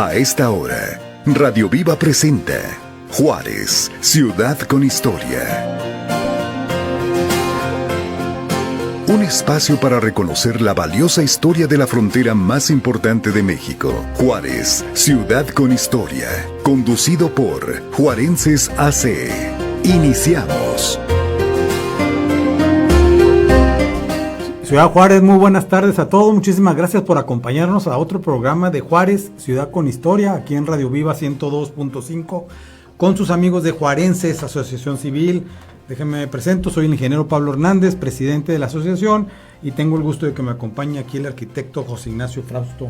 A esta hora, Radio Viva presenta Juárez, ciudad con historia. Un espacio para reconocer la valiosa historia de la frontera más importante de México. Juárez, ciudad con historia. Conducido por Juarenses AC. Iniciamos. Ciudad Juárez, muy buenas tardes a todos. Muchísimas gracias por acompañarnos a otro programa de Juárez, Ciudad con Historia, aquí en Radio Viva 102.5, con sus amigos de Juarenses, Asociación Civil. Déjenme me presento, soy el ingeniero Pablo Hernández, presidente de la asociación, y tengo el gusto de que me acompañe aquí el arquitecto José Ignacio Frausto.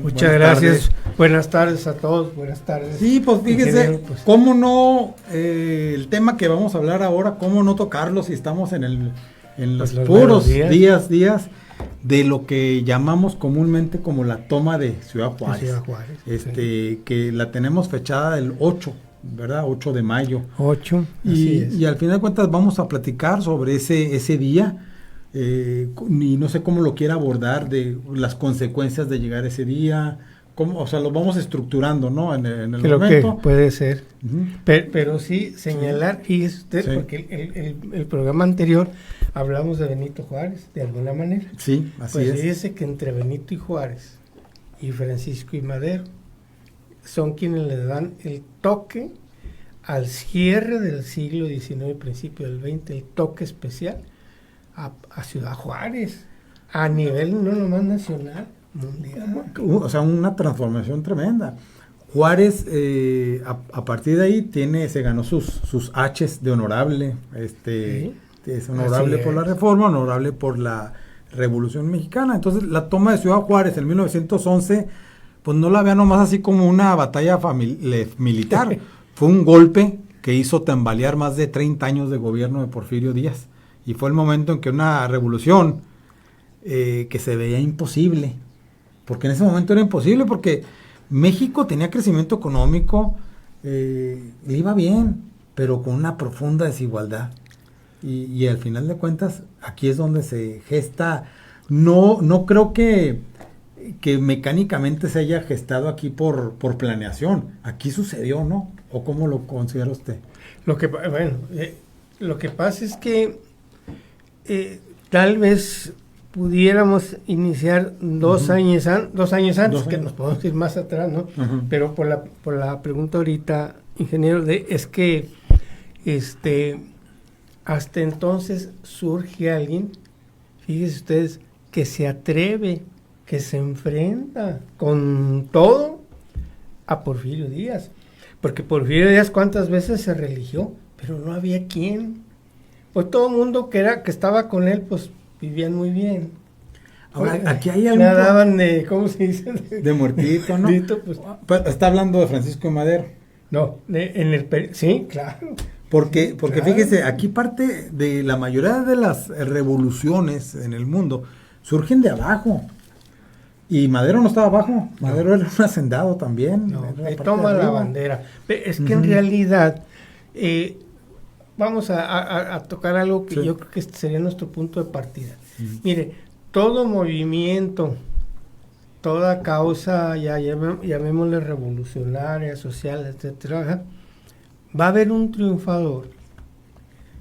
Muchas gracias. Buenas tardes a todos, buenas tardes. Sí, pues fíjese, cómo no, el tema que vamos a hablar ahora, cómo no tocarlo si estamos en los puros días de lo que llamamos comúnmente como la toma de Ciudad Juárez. Sí. Que la tenemos fechada el 8, ¿verdad? 8 de mayo. 8, y al final de cuentas vamos a platicar sobre ese día, y no sé cómo lo quiera abordar, de las consecuencias de llegar ese día, cómo, o sea, lo vamos estructurando, ¿no? En el Creo momento. Que puede ser, Uh-huh. pero sí señalar, y usted, sí, porque el programa anterior hablamos de Benito Juárez, de alguna manera. Sí, así pues es. Dice que entre Benito y Juárez, y Francisco y Madero, son quienes le dan el toque al cierre del siglo XIX, principio del XX, el toque especial a Ciudad Juárez, a nivel no nomás nacional, mundial. O sea, una transformación tremenda. Juárez, a partir de ahí se ganó sus H's de honorable. ¿Sí? Es honorable por la Reforma, honorable por la Revolución Mexicana. Entonces, la toma de Ciudad Juárez en 1911, pues no la vean nomás así como una batalla militar. Fue un golpe que hizo tambalear más de 30 años de gobierno de Porfirio Díaz. Y fue el momento en que una revolución que se veía imposible. Porque en ese momento era imposible, porque México tenía crecimiento económico, le iba bien, pero con una profunda desigualdad. Y al final de cuentas, aquí es donde se gesta. No creo que mecánicamente se haya gestado aquí por planeación. Aquí sucedió, ¿no? ¿O cómo lo considera usted? Lo que pasa es que tal vez pudiéramos iniciar dos años antes, que nos podemos ir más atrás, ¿no? Uh-huh. Pero por la pregunta ahorita, ingeniero, es que hasta entonces surge alguien, fíjense ustedes, que se atreve, que se enfrenta con todo a Porfirio Díaz. Porque Porfirio Díaz, ¿cuántas veces se religió? Pero no había quién. Pues todo el mundo que estaba con él, pues vivían muy bien. Ahora, aquí hay algo. Nadaban de, ¿cómo se dice? De muertito, ¿no? Pues. Está hablando de Francisco de Madero. No, sí, claro. Porque claro, fíjese, aquí parte de la mayoría de las revoluciones en el mundo surgen de abajo. Y Madero no estaba abajo, Madero era un hacendado también. No, toma la bandera. Es que en realidad, vamos a tocar algo que yo creo que sería nuestro punto de partida. Mire, todo movimiento, toda causa, llamémosle revolucionaria, social, etcétera, va a haber un triunfador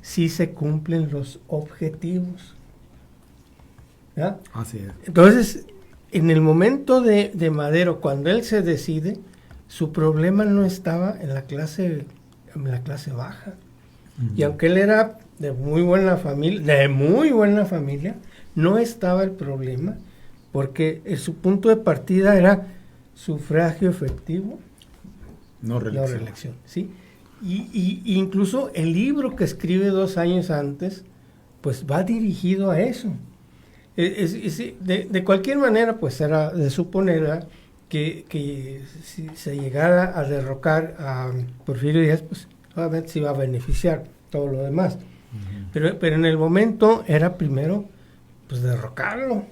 si se cumplen los objetivos. ¿Ya? Así es. Entonces, en el momento de Madero, cuando él se decide, su problema no estaba en la clase baja. Uh-huh. Y aunque él era de muy buena familia, no estaba el problema, porque su punto de partida era sufragio efectivo, no reelección, ¿sí? Y incluso el libro que escribe 2 años antes, pues va dirigido a eso. De cualquier manera, pues era de suponer que si se llegara a derrocar a Porfirio Díaz, pues obviamente se iba a beneficiar todo lo demás. Uh-huh. Pero en el momento era primero, pues, derrocarlo.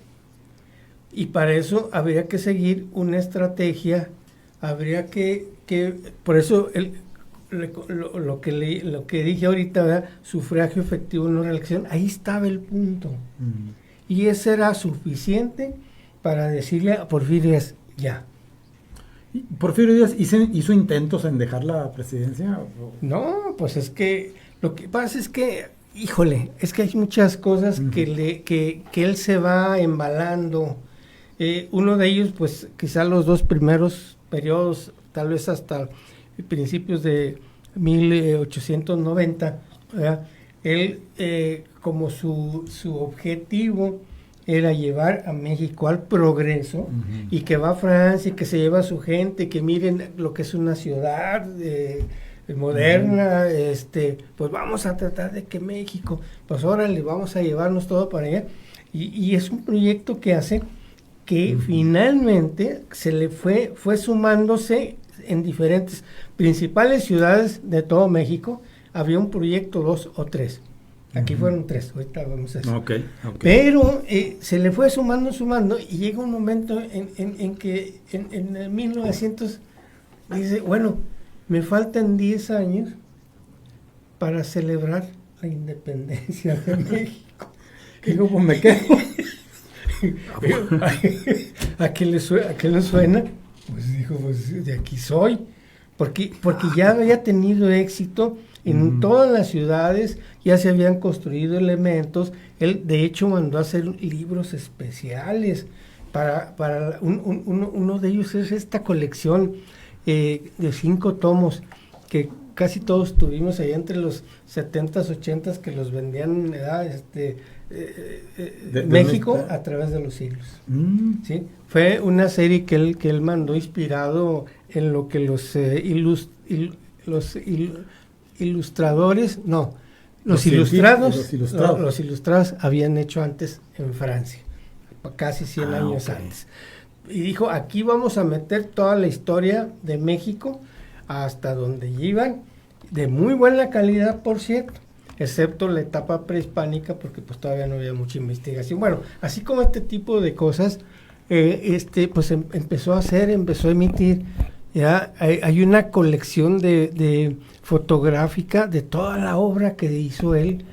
Y para eso habría que seguir una estrategia, habría que por eso lo que dije ahorita, ¿verdad? Sufragio efectivo, no reelección, ahí estaba el punto. Uh-huh. Y eso era suficiente para decirle a Porfirio Díaz, ya. ¿Porfirio Díaz hizo intentos en dejar la presidencia? No, pues es que lo que pasa es que, híjole, es que hay muchas cosas que él se va embalando. Uno de ellos, pues quizá los 2 primeros periodos, tal vez hasta principios de 1890, ¿verdad? Él, como su objetivo era llevar a México al progreso, y que va a Francia y que se lleva a su gente, que miren lo que es una ciudad moderna, pues vamos a tratar de que México, pues órale, vamos a llevarnos todo para allá. Y es un proyecto que hace que finalmente se le fue sumándose en diferentes principales ciudades de todo México. Había un proyecto, 2 o 3. Aquí fueron 3, ahorita vamos a eso. Okay. Pero se le fue sumando, y llega un momento en que en el 1900 dice, bueno, me faltan 10 años para celebrar la independencia de México. Digo, pues me quedo. ¿A qué le suena? Pues dijo, pues de aquí soy. Porque ya había tenido éxito en todas las ciudades, ya se habían construido elementos. Él, de hecho, mandó a hacer libros especiales para uno de ellos es esta colección de 5 tomos que casi todos tuvimos allá entre los 70s, 80s, que los vendían México a través de los siglos. ¿Sí? Fue una serie que él mandó inspirado en lo que los ilustradores, no, los ilustrados habían hecho antes en Francia, casi 100 años antes. Y dijo, aquí vamos a meter toda la historia de México hasta donde iban, de muy buena calidad, por cierto, excepto la etapa prehispánica, porque pues todavía no había mucha investigación. Bueno, así como este tipo de cosas, pues empezó a emitir. Ya hay una colección de fotográfica de toda la obra que hizo él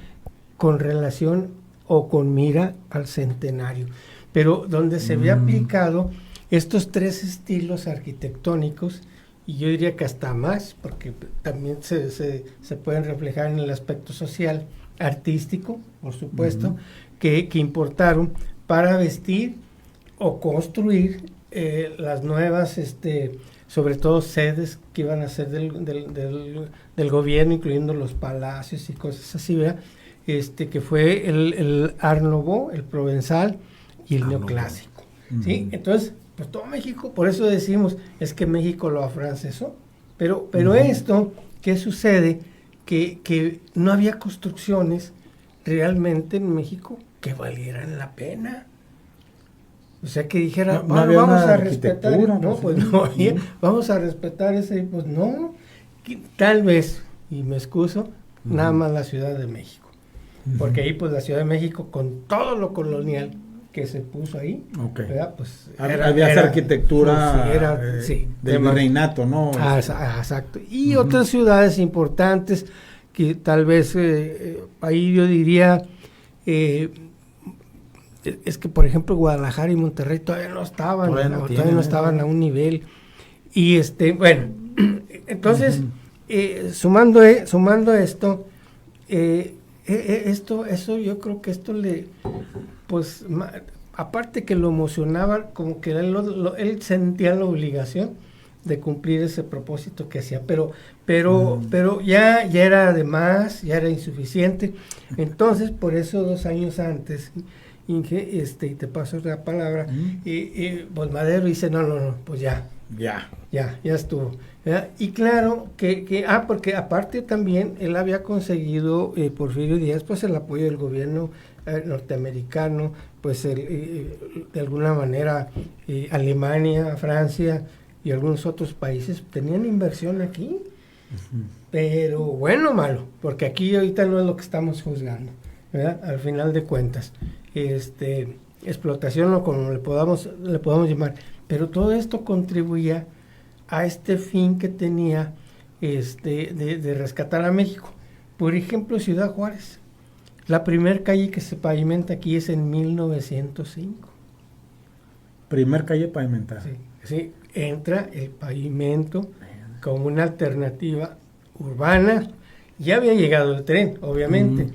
con relación o con mira al centenario, pero donde se ve aplicado estos 3 estilos arquitectónicos, y yo diría que hasta más, porque también se pueden reflejar en el aspecto social, artístico, por supuesto, que importaron para vestir o construir las nuevas, sobre todo sedes que iban a ser del gobierno, incluyendo los palacios y cosas así, ¿verdad? Que fue el Art Nouveau, el Provenzal y el neoclásico. ¿Sí? Entonces, pues todo México, por eso decimos, es que México lo afrancesó. Pero esto, ¿qué sucede? Que no había construcciones realmente en México que valieran la pena. O sea, que dijera, vamos a respetar, vamos a respetar ese, pues no, tal vez, y me excuso, nada más la Ciudad de México. Porque ahí, pues la Ciudad de México, con todo lo colonial que se puso ahí, ¿verdad? Pues había esa arquitectura del virreinato, ¿no? Exacto. Y otras ciudades importantes que tal vez ahí yo diría, es que por ejemplo Guadalajara y Monterrey todavía no estaban a un nivel. Y bueno, entonces sumando esto, eso yo creo que esto le, pues aparte que lo emocionaba, como que él sentía la obligación de cumplir ese propósito que hacía, pero ya era de más, ya era insuficiente. Entonces, por eso 2 años antes, Inge, y te paso la palabra, pues Madero dice, no, pues ya estuvo, ¿verdad? Y claro porque aparte también él había conseguido, Porfirio Díaz, pues el apoyo del gobierno norteamericano, pues de alguna manera Alemania, Francia y algunos otros países tenían inversión aquí, pero bueno, malo, porque aquí ahorita no es lo que estamos juzgando, ¿verdad? Al final de cuentas, explotación o como le podamos llamar, pero todo esto contribuía a este fin que tenía de rescatar a México. Por ejemplo, Ciudad Juárez, la primera calle que se pavimenta aquí es en 1905. Primer calle pavimentada. Sí, sí, entra el pavimento como una alternativa urbana. Ya había llegado el tren, obviamente.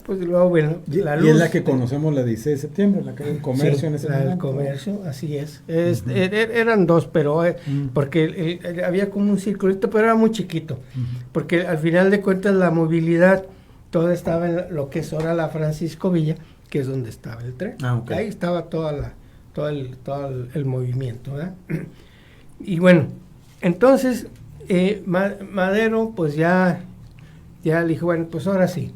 Pues luego, bueno, la luz. Y es la que conocemos, la 16 de septiembre, la calle del comercio, sí, en ese la del momento. comercio, así es. Eran dos, pero porque había como un circulito, pero era muy chiquito. Porque al final de cuentas la movilidad toda estaba en lo que es ahora la Francisco Villa, que es donde estaba el tren. Okay. Ahí estaba todo el movimiento, ¿verdad? Y bueno, entonces Madero pues ya le dijo, bueno, pues ahora sí.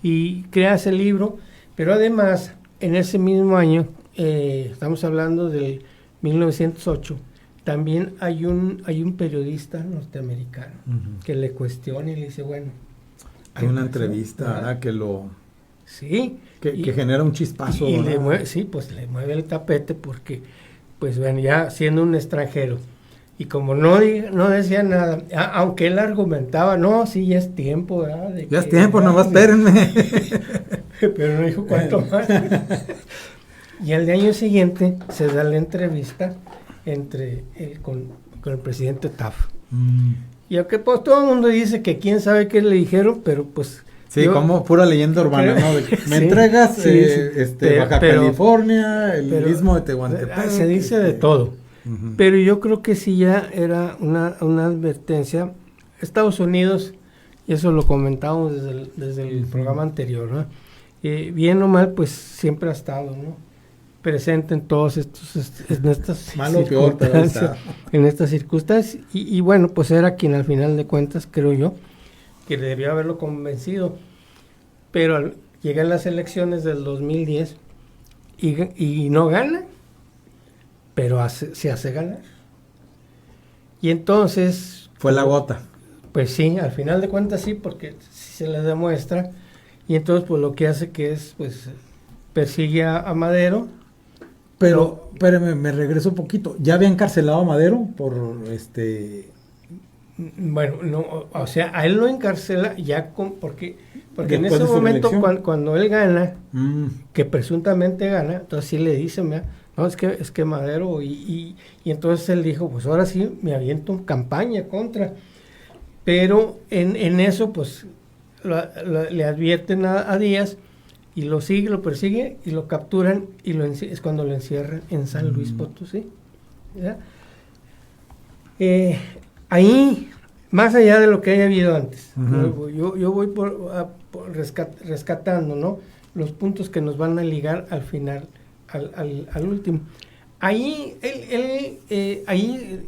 Y crea ese libro, pero además en ese mismo año, estamos hablando del 1908, también hay un periodista norteamericano que le cuestiona y le dice, bueno, hay una entrevista, ¿verdad? Que lo... Sí. Que genera un chispazo. Y le mueve, sí, pues le mueve el tapete porque, pues bueno, ya siendo un extranjero, y como no decía nada, aunque él argumentaba, no, sí, ya es tiempo, ¿verdad? Ya es tiempo, nomás espérenme. Pero no dijo cuánto más. Y al año siguiente se da la entrevista con el presidente Taft. Y aunque pues todo el mundo dice que quién sabe qué le dijeron, pero pues... Sí, como pura leyenda urbana, ¿no? Me entregas Baja California, el Istmo de Tehuantepec. Se dice de todo. Pero yo creo que sí ya era una advertencia. Estados Unidos, y eso lo comentábamos desde el programa anterior, ¿no? Bien o mal, pues siempre ha estado, ¿no? Presente en todos en estas Malo peor, pero está. En estas circunstancias. Y bueno, pues era quien al final de cuentas, creo yo, que debió haberlo convencido. Pero llegan las elecciones del 2010 y no gana, pero se hace ganar. Y entonces... Fue la gota. Pues sí, al final de cuentas sí, porque sí se le demuestra. Y entonces pues lo que hace que es, pues, persigue a Madero. Pero, espérame, me regreso un poquito. ¿Ya había encarcelado a Madero por Bueno, no, o sea, a él lo encarcela ya porque en Después ese de su momento reelección. cuando él gana, que presuntamente gana, entonces sí le dicen, no, es que Madero, y entonces él dijo, pues ahora sí me aviento campaña contra. Pero en eso, pues, le advierten a Díaz, y lo persigue, y lo capturan, y es cuando lo encierran en San Luis Potosí. ¿Ya? Ahí, más allá de lo que haya habido antes, yo voy rescatando, ¿no?, los puntos que nos van a ligar al final, al último. Ahí, ahí,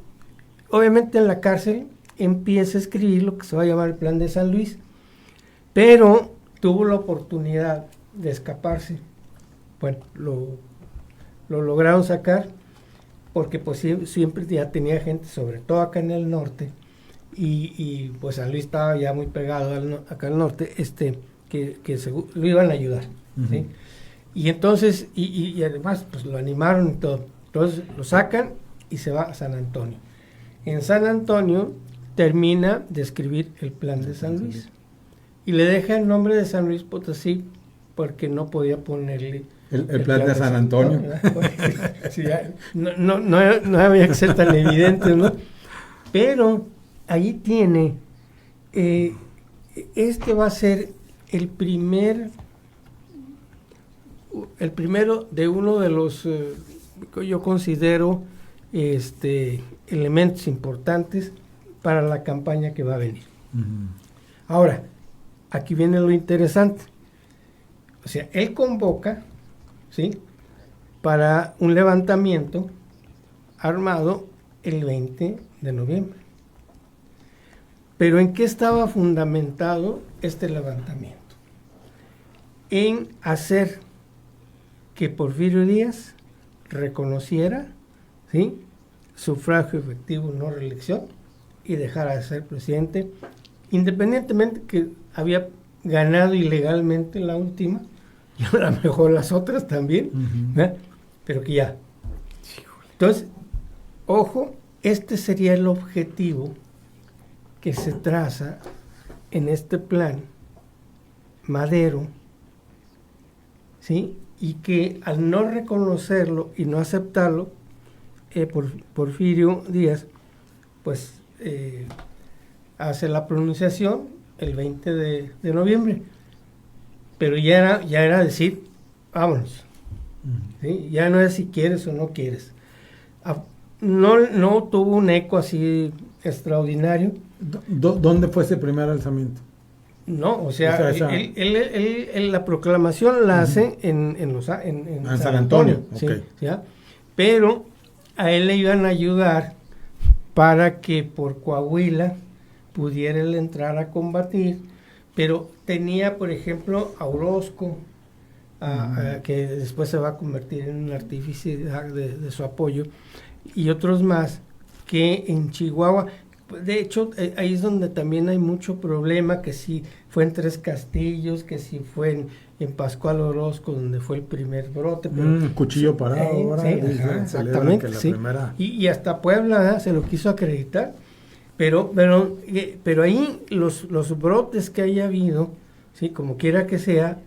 obviamente en la cárcel, empieza a escribir lo que se va a llamar el Plan de San Luis, pero tuvo la oportunidad de escaparse. Bueno, lo lograron sacar, porque pues siempre ya tenía gente, sobre todo acá en el norte, y pues San Luis estaba ya muy pegado acá al norte, que lo iban a ayudar, ¿sí? Y entonces, y además pues lo animaron y todo. Entonces lo sacan y se va a San Antonio. En San Antonio termina de escribir el Plan de San Luis, y le deja el nombre de San Luis Potosí porque no podía ponerle el plan de San Antonio. Sí, no había que ser tan evidente, ¿no? Pero ahí tiene, va a ser el primero de uno de los que yo considero elementos importantes para la campaña que va a venir. Ahora, aquí viene lo interesante. O sea, él convoca, ¿sí?, para un levantamiento armado el 20 de noviembre. Pero ¿en qué estaba fundamentado este levantamiento? En hacer que Porfirio Díaz reconociera, ¿sí?, sufragio efectivo, no reelección, y dejara de ser presidente, independientemente que había ganado ilegalmente la última, y a lo mejor las otras también, pero que ya. Entonces, ojo, este sería el objetivo que se traza en este plan Madero, ¿sí?, y que al no reconocerlo y no aceptarlo, Porfirio Díaz, pues hace la pronunciación el 20 de noviembre, pero ya era decir, vámonos, ¿sí? Ya no es si quieres o no quieres. No tuvo un eco así extraordinario. ¿Dónde fue ese primer alzamiento? No, o sea, él la proclamación la hace en San Antonio. ¿sí? Okay. ¿Ya? Pero a él le iban a ayudar para que por Coahuila pudiera él entrar a combatir, pero tenía, por ejemplo, a Orozco, que después se va a convertir en un artífice de su apoyo, y otros más, que en Chihuahua, de hecho, ahí es donde también hay mucho problema, que si fue en Tres Castillos, que si fue en Pascual Orozco, donde fue el primer brote. Pero, cuchillo parado ahora. Sí, exactamente, sí. Primera... Y hasta Puebla se lo quiso acreditar, pero ahí los brotes que haya habido, sí, como quiera que sea,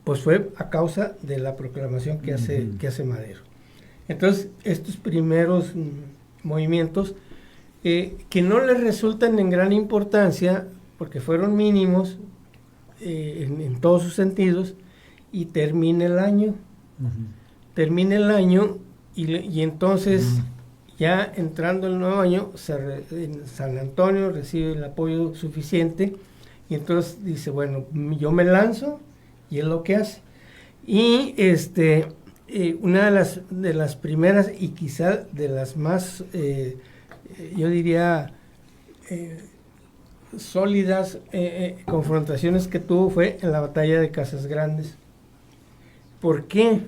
pues fue a causa de la proclamación que hace Madero. Entonces, estos primeros movimientos que no les resultan en gran importancia porque fueron mínimos en todos sus sentidos, y termina el año. Y entonces ya entrando el nuevo año, en San Antonio recibe el apoyo suficiente, y entonces dice, bueno, yo me lanzo, y es lo que hace. Y una de las primeras y quizá de las más, yo diría, sólidas confrontaciones que tuvo fue en la batalla de Casas Grandes. ¿Por qué?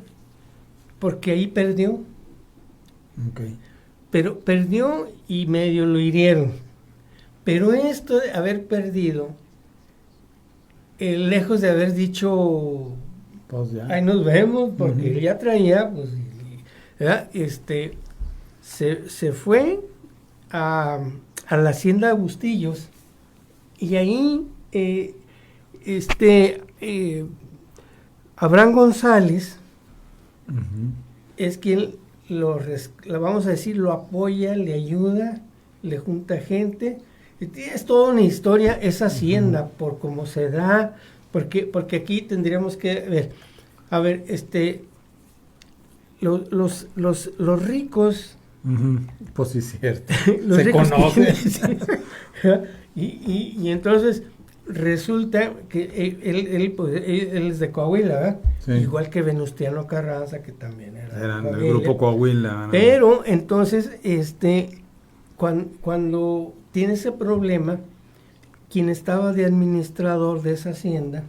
Porque ahí perdió. Okay. Pero perdió y medio lo hirieron. Pero esto de haber perdido, lejos de haber dicho, pues ya, ahí nos vemos, porque ya traía, pues, ¿verdad? Se fue a la hacienda de Bustillos, y ahí Abraham González es quien vamos a decir, lo apoya, le ayuda, le junta gente. Es toda una historia esa hacienda, por cómo se da, porque aquí tendríamos que ver, los ricos, pues sí, cierto, los se ricos conocen. y entonces resulta que él es de Coahuila, ¿verdad? Sí. Igual que Venustiano Carranza, que también era del grupo Coahuila, ¿no? Pero entonces, cuando tiene ese problema, quien estaba de administrador de esa hacienda,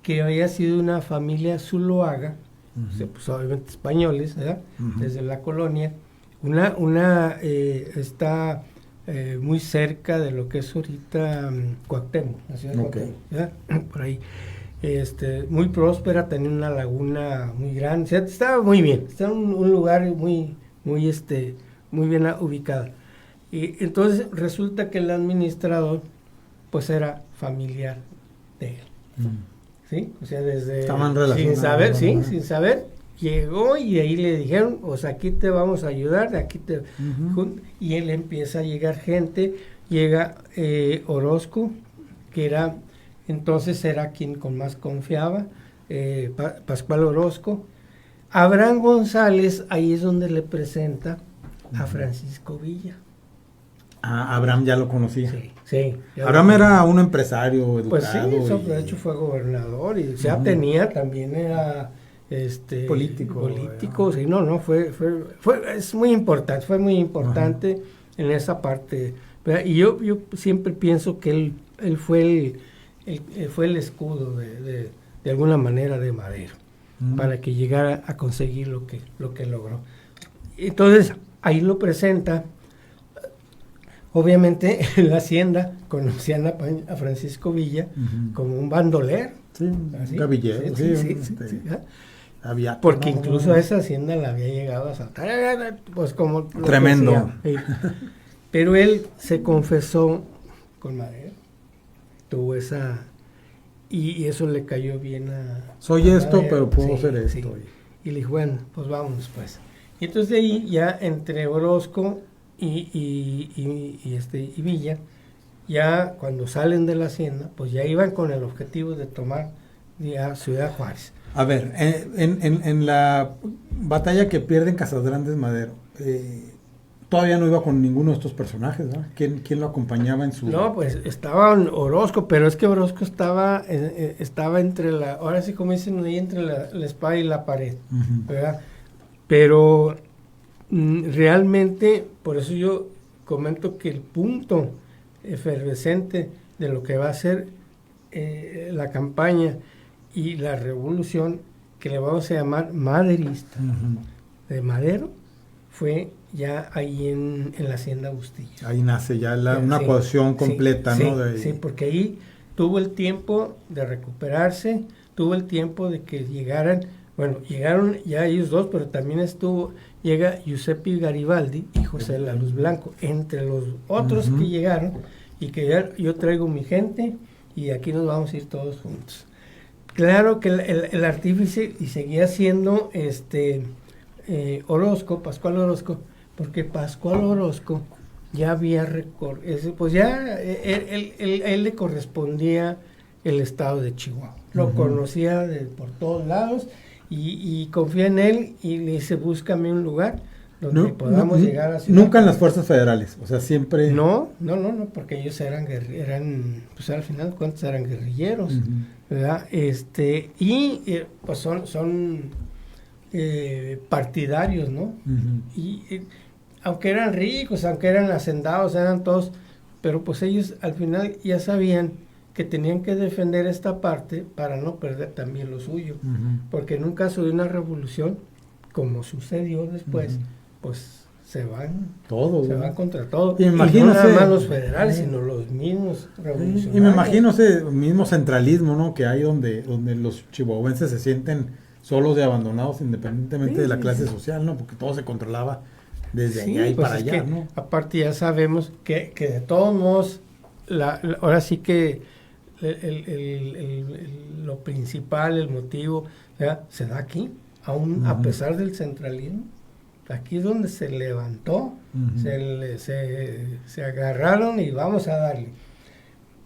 que había sido una familia zuloaga, o sea, pues obviamente españoles, ¿verdad? Desde la colonia, está muy cerca de lo que es ahorita Cuauhtémoc, la ciudad de Cuauhtémoc, ¿verdad? Por ahí. Muy próspera, tenía una laguna muy grande, o sea, estaba muy bien, estaba en un lugar muy bien ubicado. Y entonces resulta que el administrador pues era familiar de él. ¿Sí? O sea, desde estaban relacionados, sin saber, llegó, y ahí le dijeron, pues aquí te vamos a ayudar, aquí te y él empieza a llegar gente, llega Orozco, que era quien con más confiaba, Pascual Orozco. Abraham González, ahí es donde le presenta a Francisco Villa. Abraham ya lo conocía. Sí. Abraham era un empresario educado. Pues sí, de hecho fue gobernador, y ya también era político, sí, es muy importante, fue muy importante en esa parte, ¿verdad? Y yo siempre pienso que él fue el escudo de alguna manera de Madero, para que llegara a conseguir lo que logró. Entonces, ahí lo presenta. Obviamente en la hacienda conocían a Francisco Villa como un bandolero. Sí, un gavillero. Sí. Porque incluso a esa hacienda la había llegado a saltar, pues como tremendo. Pero él se confesó con Madero, tuvo esa y eso le cayó bien a... Soy esto, Madero, pero puedo sí, ser esto. sí. Y le dijo, bueno, pues vámonos pues. Y entonces de ahí ya entre Orozco y Villa, ya cuando salen de la hacienda, pues ya iban con el objetivo de tomar ya Ciudad Juárez. A ver, en la batalla que pierden Casadrantes Madero, todavía no iba con ninguno de estos personajes, ¿no? ¿Quién lo acompañaba en su...? No, pues estaba Orozco, pero es que Orozco estaba entre ahora sí como dicen ahí, entre la espada y la pared, Uh-huh. ¿verdad? Pero realmente, por eso yo comento que el punto efervescente de lo que va a ser la campaña y la revolución, que le vamos a llamar maderista, Uh-huh. de Madero, fue ya ahí en la hacienda Bustillo. Ahí nace ya una Sí, coalición sí, completa, sí, ¿no? Sí, porque ahí tuvo el tiempo de recuperarse, tuvo el tiempo de que llegaron ya ellos dos, pero también llega Giuseppe Garibaldi y José de la Luz Blanco, entre los otros Uh-huh. que llegaron, y que ya yo traigo mi gente y aquí nos vamos a ir todos juntos. Claro que el artífice y seguía siendo Orozco, Pascual Orozco, porque Pascual Orozco ya había pues ya él le correspondía el estado de Chihuahua. Lo Uh-huh. conocía por todos lados y confía en él y le dice, búscame un lugar donde podamos llegar a Ciudad. Nunca en las fuerzas federales, o sea, siempre... No, porque ellos eran pues al final de cuentas eran guerrilleros, Uh-huh. ¿verdad? Pues son partidarios, ¿no? Uh-huh. Y aunque eran ricos, aunque eran hacendados, eran todos, pero pues ellos al final ya sabían que tenían que defender esta parte para no perder también lo suyo, Uh-huh. porque en un caso de una revolución, como sucedió después, Uh-huh. pues se van contra todo. Y Y no imagínese- nada más los federales, sino los mismos revolucionarios. Y me imagino ese mismo centralismo, ¿no? Que hay donde los chihuahuenses se sienten solos y abandonados independientemente de la clase social, ¿no? Porque todo se controlaba desde Sí, allá y pues para es allá, que, ¿no? aparte ya sabemos que de todos modos, ahora sí que lo principal, el motivo, ¿verdad? Se da aquí, aún a Ujú. pesar del centralismo. Aquí es donde se levantó, Ujú. se agarraron y vamos a darle.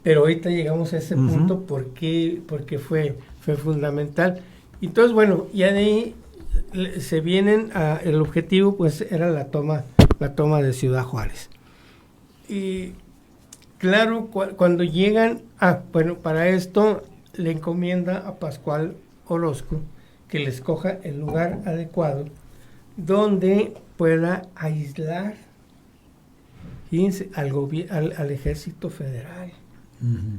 Pero ahorita llegamos a ese Ujú. punto porque fue fundamental. Entonces, bueno, ya de ahí se vienen el objetivo, pues era la toma de Ciudad Juárez. Y claro, cuando llegan, para esto le encomienda a Pascual Orozco que le escoja el lugar adecuado donde pueda aislar, fíjense, al ejército federal. Ujú.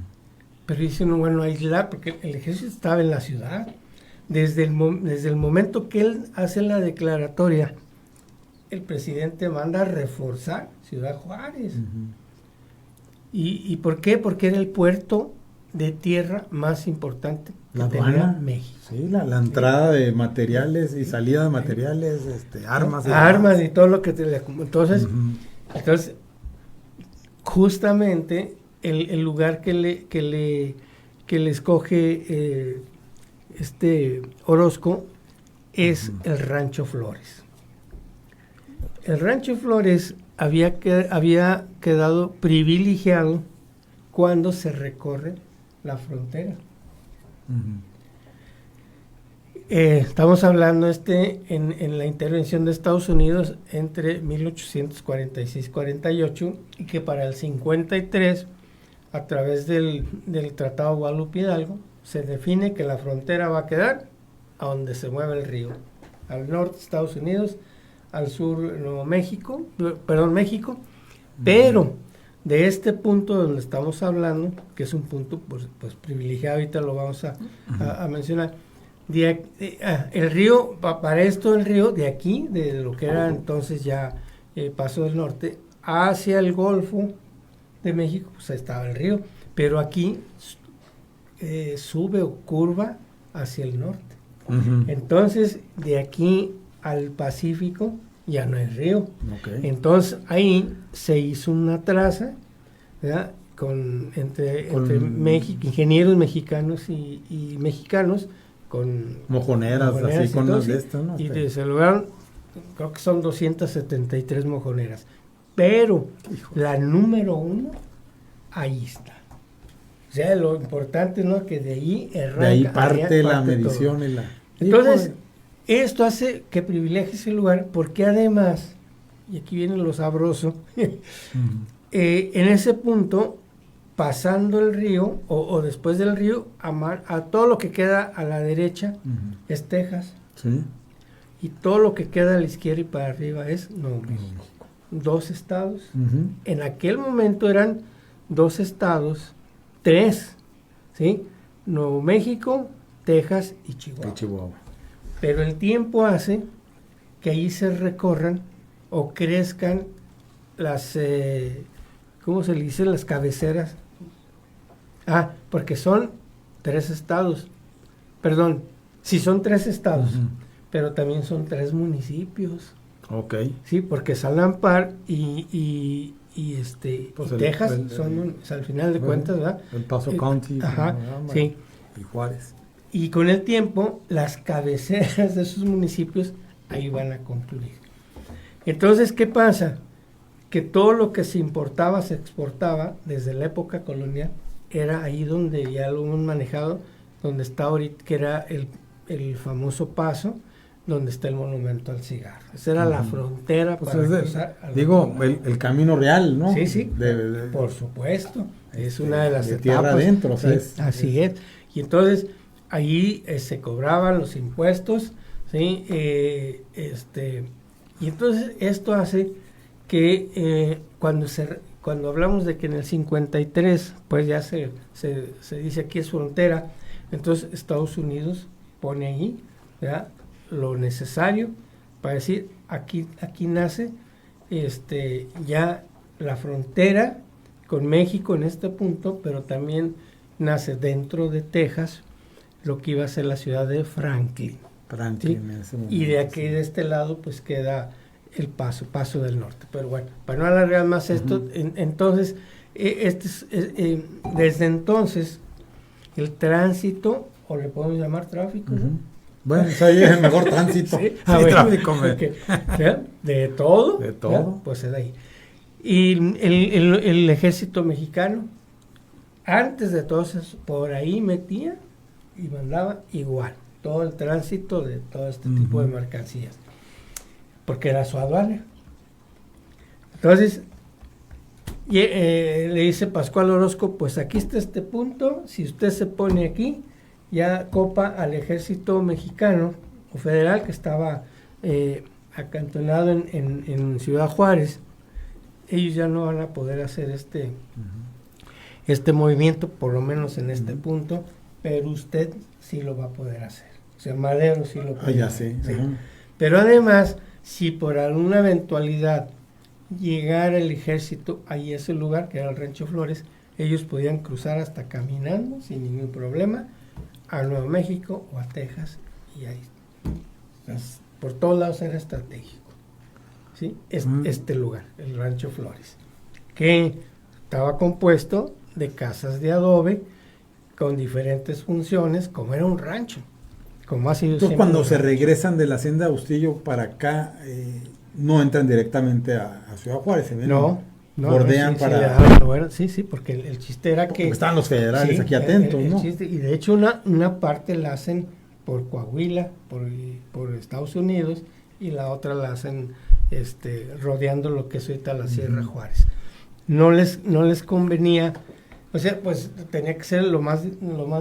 Pero dicen, bueno, aislar, porque el ejército estaba en la ciudad. Desde el momento que él hace la declaratoria, el presidente manda a reforzar Ciudad Juárez. Ujú. ¿Y por qué? Porque era el puerto de tierra más importante que La tenía aduana. México. Sí, la entrada de materiales y salida de materiales, armas. Armas y todo lo que entonces, Ujú. entonces justamente el lugar que le escoge Orozco es Ujú. el Rancho Flores. El Rancho Flores había quedado privilegiado cuando se recorre la frontera. Ujú. Estamos hablando en la intervención de Estados Unidos entre 1846-48 y que para el 53, a través del Tratado Guadalupe Hidalgo, se define que la frontera va a quedar a donde se mueve el río. Al norte Estados Unidos, al sur México, pero de este punto donde estamos hablando, que es un punto pues privilegiado, ahorita lo vamos a mencionar, el río, para esto el río de aquí, de lo que era entonces ya Paso del Norte, hacia el Golfo de México, pues ahí estaba el río, pero aquí sube o curva hacia el norte. Ujú. Entonces, de aquí al Pacífico ya no hay río. Ok. Entonces, ahí se hizo una traza, ¿verdad? entre ingenieros mexicanos y mexicanos con mojoneras así con todo, las de estas, ¿no? Y se lograron, creo que son 273 mojoneras, pero la número 1 ahí está. O sea, lo importante, ¿no? Que de ahí arranca, de ahí parte la medición todo. y la... Entonces, esto hace que privilegie ese lugar, porque además, y aquí viene lo sabroso, en ese punto, pasando el río, o después del río, a todo lo que queda a la derecha es Texas. Sí. Y todo lo que queda a la izquierda y para arriba es Nuevo México. 2 estados. En aquel momento eran 2 estados, 3, ¿sí? Nuevo México, Texas y Chihuahua. Pero el tiempo hace que ahí se recorran o crezcan las, ¿cómo se le dice? Las cabeceras. Porque son 3 estados. Perdón, sí son 3 estados, pero también son 3 municipios. Ok. Sí, porque Salampar y Pues Texas son, al final de cuentas, ¿verdad? El Paso County. Sí. Y Juárez. Y con el tiempo, las cabeceras de esos municipios ahí van a concluir. Entonces, ¿qué pasa? Que todo lo que se importaba, se exportaba desde la época colonial, era ahí donde ya lo hemos manejado, donde está ahorita, que era el famoso paso, donde está el monumento al cigarro. Esa era la frontera Pues para cruzar. el camino real, ¿no? Sí, por supuesto. Es una de las etapas. Tierra adentro, sí, así es. Y entonces, ahí se cobraban los impuestos, ¿sí? Y entonces esto hace que cuando hablamos de que en el 53, pues ya se dice aquí es frontera, entonces Estados Unidos pone ahí, ¿verdad?, lo necesario para decir aquí nace ya la frontera con México en este punto, pero también nace dentro de Texas lo que iba a ser la ciudad de Franklin. ¿Sí? Y de aquí, de este lado, pues queda el paso del norte. Pero bueno, para no alargar más esto, entonces, desde entonces, el tránsito, o le podemos llamar tráfico, ¿no? Bueno, eso ahí es el mejor tránsito. Sí, tráfico. De todo. De todo. Pues es de ahí. Y el ejército mexicano, antes de todo eso, por ahí metía y mandaba igual todo el tránsito de todo este tipo de mercancías, porque era su aduana. Entonces, le dice Pascual Orozco, pues aquí está este punto, si usted se pone aquí, ya copa al ejército mexicano o federal que estaba acantonado en Ciudad Juárez, ellos ya no van a poder hacer este movimiento, por lo menos en este punto, pero usted sí lo va a poder hacer. O sea, Madero sí lo puede hacer. Sí. Pero además, si por alguna eventualidad llegara el ejército a ese lugar, que era el Rancho Flores, ellos podían cruzar hasta caminando sin ningún problema a Nuevo México o a Texas, y ahí por todos lados era estratégico, ¿sí? Este lugar, el Rancho Flores, que estaba compuesto de casas de adobe con diferentes funciones, como era un rancho, como ha sido. Entonces, cuando se regresan de la hacienda de Bustillo para acá, no entran directamente a Ciudad Juárez, ¿se ven? No, bordean para... Sí, porque el chiste era que... Estaban los federales aquí atentos, ¿no? Chiste, y de hecho una parte la hacen por Coahuila, por Estados Unidos, y la otra la hacen rodeando lo que es ahorita la Sierra Juárez. No les convenía, o sea, pues tenía que ser lo más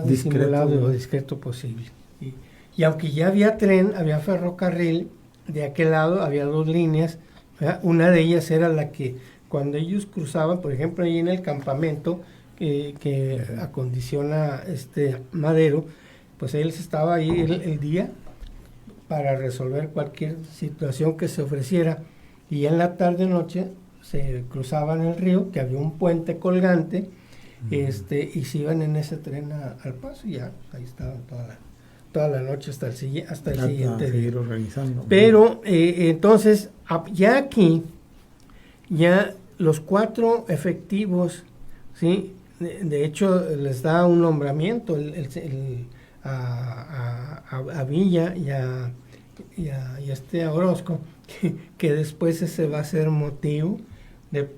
disimulado y discreto posible. Y aunque ya había tren, había ferrocarril, de aquel lado había 2 líneas, ¿verdad? Una de ellas era la que cuando ellos cruzaban, por ejemplo, ahí en el campamento que acondiciona Madero, pues él estaba ahí el día para resolver cualquier situación que se ofreciera, y en la tarde-noche se cruzaban el río, que había un puente colgante, y se iban en ese tren al paso, y ya ahí estaban toda la noche hasta el siguiente día. Organizando. Pero entonces, ya aquí, ya los 4 efectivos ¿sí? De hecho, les da un nombramiento a Villa y a Orozco, que después ese va a ser motivo de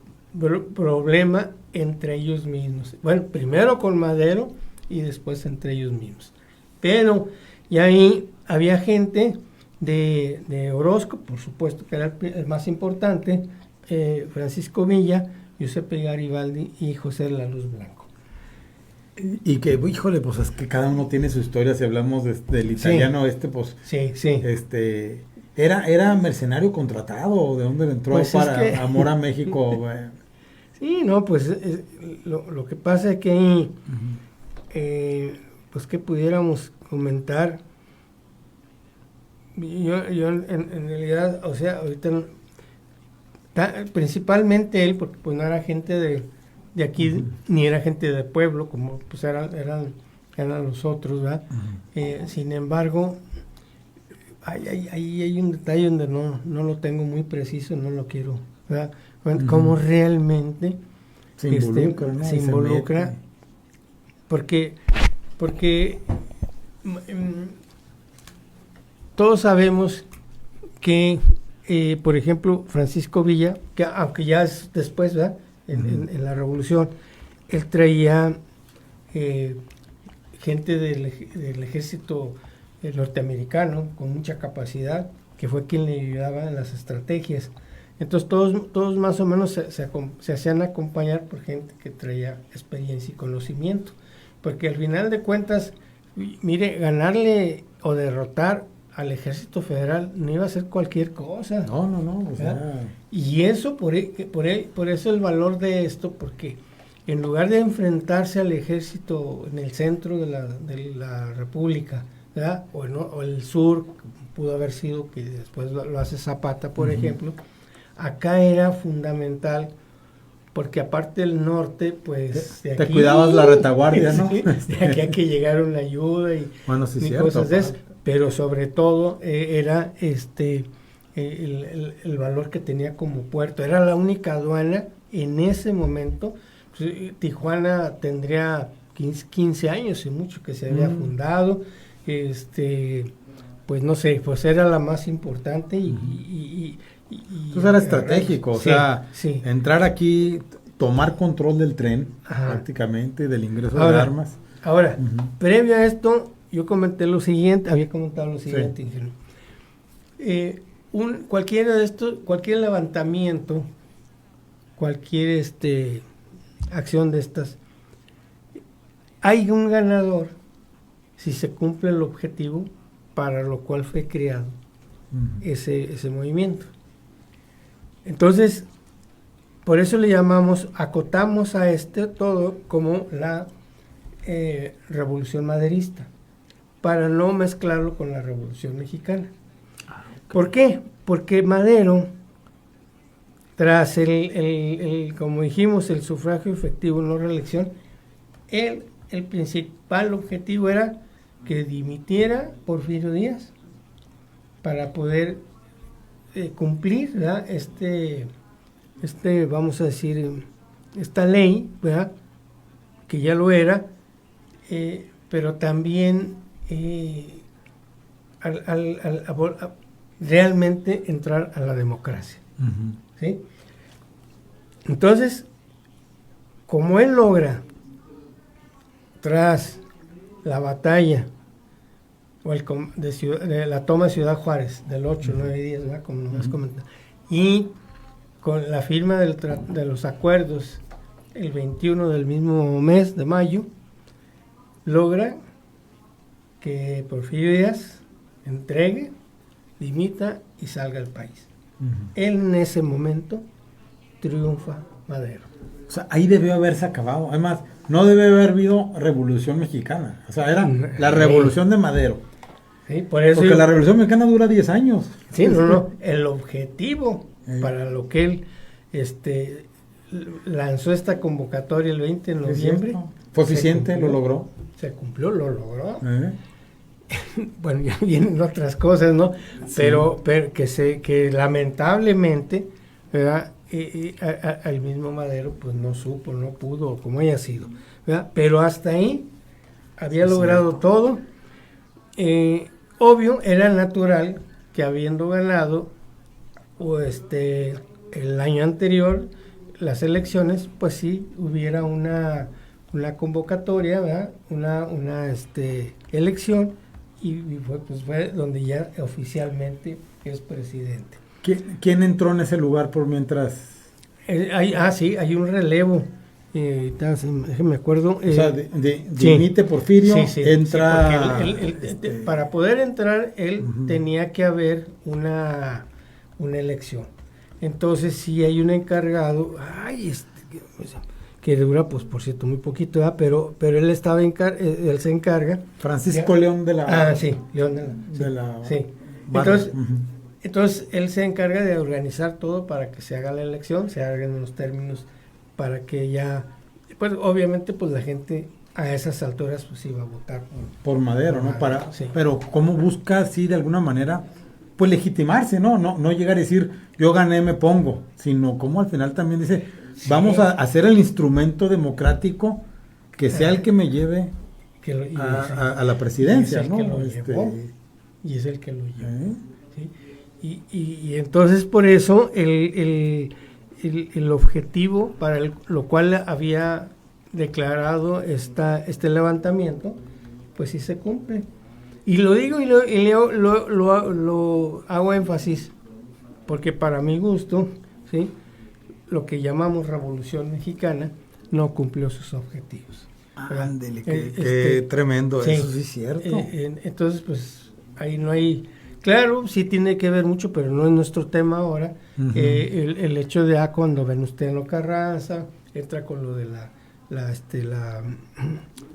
problema entre ellos mismos. Bueno, primero con Madero y después entre ellos mismos. Pero y ahí había gente de Orozco, por supuesto que era el más importante, Francisco Villa, Giuseppe Garibaldi y José de la Luz Blanco. Y que, híjole, pues es que cada uno tiene su historia. Si hablamos del italiano, pues sí. ¿Era mercenario contratado? ¿De dónde le entró Pues para amor a México? Sí, no, pues lo que pasa es que ahí, pues que pudiéramos comentar. Yo en realidad, o sea, ahorita principalmente él, porque pues no era gente de aquí, ni era gente de pueblo, como pues eran los otros, ¿verdad? Sin embargo, hay un detalle donde no lo tengo muy preciso, no lo quiero, ¿verdad? Cómo realmente se involucra, ¿no? Se involucra, porque todos sabemos que, por ejemplo, Francisco Villa, que aunque ya es después, ¿verdad? En la Revolución, él traía gente del ejército norteamericano con mucha capacidad, que fue quien le ayudaba en las estrategias. Entonces todos más o menos se hacían acompañar por gente que traía experiencia y conocimiento, porque al final de cuentas, mire, ganarle o derrotar al ejército federal no iba a ser cualquier cosa. No, o sea... Y eso, por eso el valor de esto, porque en lugar de enfrentarse al ejército en el centro de la República, ¿verdad? O el sur, pudo haber sido, que después lo hace Zapata, por ejemplo, acá era fundamental, porque aparte del norte, pues... De aquí, te cuidabas la retaguardia, ¿no? De aquí a que llegaron la ayuda y cosas de eso. Pero sobre todo era el valor que tenía como puerto. Era la única aduana en ese momento. Tijuana tendría 15 años y mucho que se había fundado. Pues no sé, pues era la más importante y entonces era estratégico, o sea, entrar aquí, tomar control del tren, prácticamente, del ingreso de armas. Ahora, previo a esto, yo comenté lo siguiente, había comentado lo siguiente, cualquiera de estos, cualquier levantamiento, cualquier acción de estas, hay un ganador si se cumple el objetivo para lo cual fue creado ese movimiento. Entonces, por eso le acotamos a todo como la revolución maderista, para no mezclarlo con la Revolución Mexicana. ¿Por qué? Porque Madero, tras como dijimos, el sufragio efectivo, no reelección, el principal objetivo era que dimitiera Porfirio Díaz para poder cumplir, ¿verdad? Vamos a decir, esta ley, ¿verdad? Que ya lo era, pero también realmente entrar a la democracia. ¿Sí? Entonces, como él logra, tras la batalla de la toma de Ciudad Juárez del 8, 9 y 10, ¿verdad? Como nos has comentado, y con la firma de los acuerdos el 21 del mismo mes de mayo, logra que Porfirio Díaz entregue, dimita y salga del país. Él en ese momento triunfa Madero. O sea, ahí debió haberse acabado. Además, no debe haber habido Revolución Mexicana. O sea, era la Revolución de Madero. Sí, por eso porque la Revolución Mexicana dura 10 años. Sí, no. El objetivo para lo que él lanzó esta convocatoria el 20 de noviembre. Fue eficiente, lo logró. Se cumplió, lo logró. Bueno, ya vienen otras cosas, ¿no? Sí. Pero que lamentablemente, ¿verdad? al mismo Madero pues no supo, no pudo, como haya sido, ¿verdad? Pero hasta ahí había logrado todo. Obvio, era natural que habiendo ganado el año anterior las elecciones, pues sí hubiera una convocatoria, ¿verdad? Una elección, y fue donde ya oficialmente es presidente. ¿Quién entró en ese lugar por mientras? Sí, hay un relevo. Me acuerdo. O sea, dimite Porfirio, entra... Sí, para poder entrar, él tenía que haber una elección. Entonces, sí hay un encargado, que dura, pues, por cierto, muy poquito, ¿verdad? Pero él estaba él se encarga. Francisco León de la... sí, León de la... Sí. Entonces, él se encarga de organizar todo para que se haga la elección, se hagan los términos para que ya, pues obviamente pues la gente a esas alturas pues iba a votar por Madero, ¿no? Sí. Pero cómo busca así de alguna manera pues legitimarse, no llegar a decir yo gané, me pongo, sino como al final también dice vamos a hacer el instrumento democrático que sea el que me lleve a la presidencia, ¿no? Y es el que lo llevó. ¿Sí? Y entonces por eso el objetivo para lo cual había declarado este levantamiento, pues sí se cumple. Y lo digo y lo hago énfasis, porque para mi gusto, ¿sí? Lo que llamamos Revolución Mexicana no cumplió sus objetivos. Ándele, qué tremendo, sí, eso sí es cierto. Entonces, pues ahí no hay... Claro, sí tiene que ver mucho, pero no es nuestro tema ahora. El hecho de cuando Venustiano Carranza entra con lo de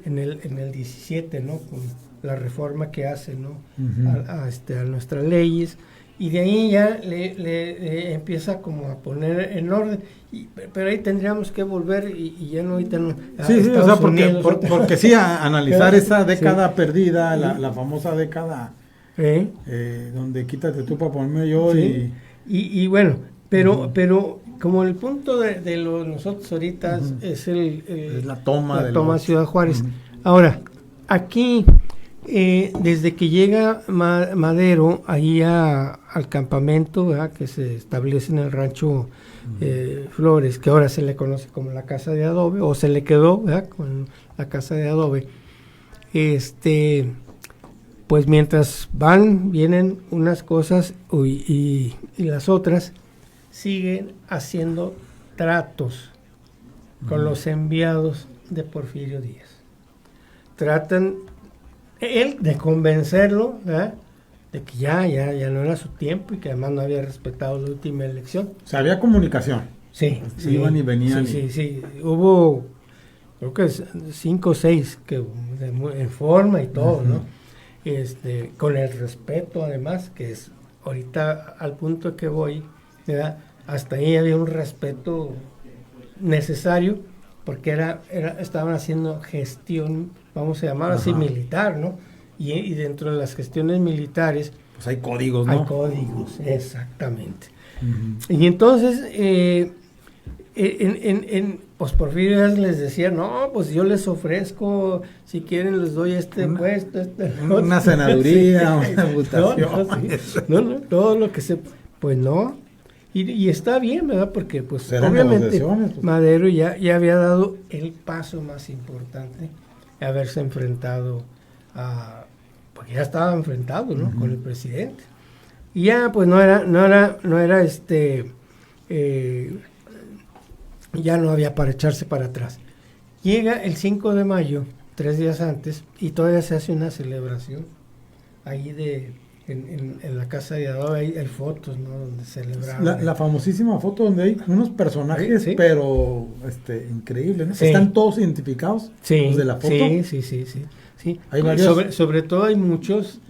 en el 17, ¿no? Con la reforma que hace, ¿no? A nuestras leyes, y de ahí ya le empieza como a poner en orden, pero ahí tendríamos que volver y ya no ahorita no. Sí, o sea, porque sí, analizar esa década perdida, la famosa década. Donde quítate tú para ponerme yo. Sí. Y bueno, pero como el punto de nosotros ahorita es la toma de Ciudad Juárez. Ahora, aquí, desde que llega Madero ahí al campamento, ¿verdad? Que se establece en el rancho Flores, que ahora se le conoce como la Casa de Adobe, o se le quedó, ¿verdad? Con la Casa de Adobe. Pues mientras vienen unas cosas y las otras, siguen haciendo tratos con los enviados de Porfirio Díaz. Tratan él de convencerlo, ¿verdad? De que ya no era su tiempo y que además no había respetado la última elección. O sea, había comunicación. Sí. Iban y venían. Sí. Hubo, creo que 5 o 6 que en forma y todo, ¿no? Con el respeto además, que es ahorita al punto que voy, ¿verdad? Hasta ahí había un respeto necesario, porque estaban haciendo gestión, vamos a llamar así, militar, ¿no? Y dentro de las gestiones militares pues hay códigos, ¿no? Hay códigos, exactamente. Y entonces pues Porfirio les decía, no, pues yo les ofrezco, si quieren les doy puesto, una senaduría, una votación. No, todo lo que pues no, y está bien, ¿verdad? Porque pues obviamente pues, Madero ya había dado el paso más importante, haberse enfrentado porque ya estaba enfrentado, ¿no? Con el presidente. Y ya pues no era ya no había para echarse para atrás. Llega el 5 de mayo, 3 días antes, y todavía se hace una celebración ahí en la casa de Adobe, hay fotos, ¿no? Donde celebraban. La famosísima foto donde hay unos personajes, ¿sí? Pero increíbles, ¿no? Sí. ¿Están todos identificados? Sí, los de la foto. Sí. Hay varios. Sobre todo hay muchos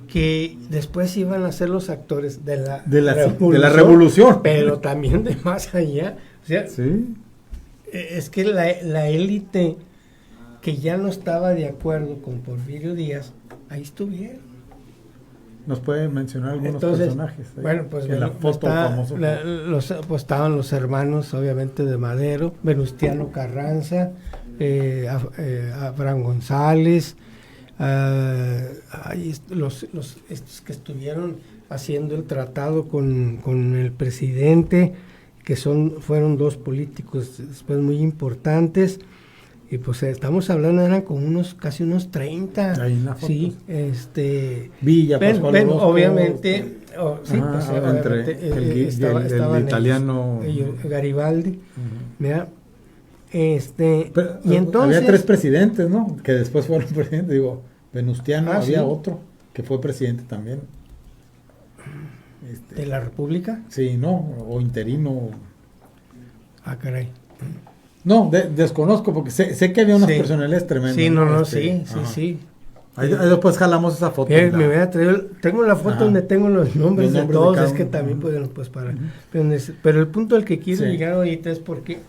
que después iban a ser los actores de la revolución. Pero también de más allá. O sea, sí. Es que la élite que ya no estaba de acuerdo con Porfirio Díaz, ahí estuvieron. ¿Nos puede mencionar algunos Entonces, personajes? Bueno, pues en la foto famosa. pues estaban los hermanos, obviamente, de Madero, Venustiano Carranza, Abraham González, estos que estuvieron haciendo el tratado con el presidente, que fueron dos políticos después muy importantes. Y pues estamos hablando, eran como casi unos 30. Ahí en la foto. Sí, Villa, Pascual Orozco, obviamente, entre el italiano Garibaldi, ¿verdad? Pero, y entonces había 3 presidentes, ¿no? Que después fueron presidentes. Digo, Venustiano, había sí. otro que fue presidente también. ¿De la República? Sí, ¿no? O interino. Ah, caray. No, desconozco, porque sé que había unas personalidades tremendas. Sí, sí. Ahí después jalamos esa foto. Me voy a traer, tengo la foto donde tengo los nombres de todos, es que también podemos parar. Pero el punto al que quiero llegar ahorita es porque,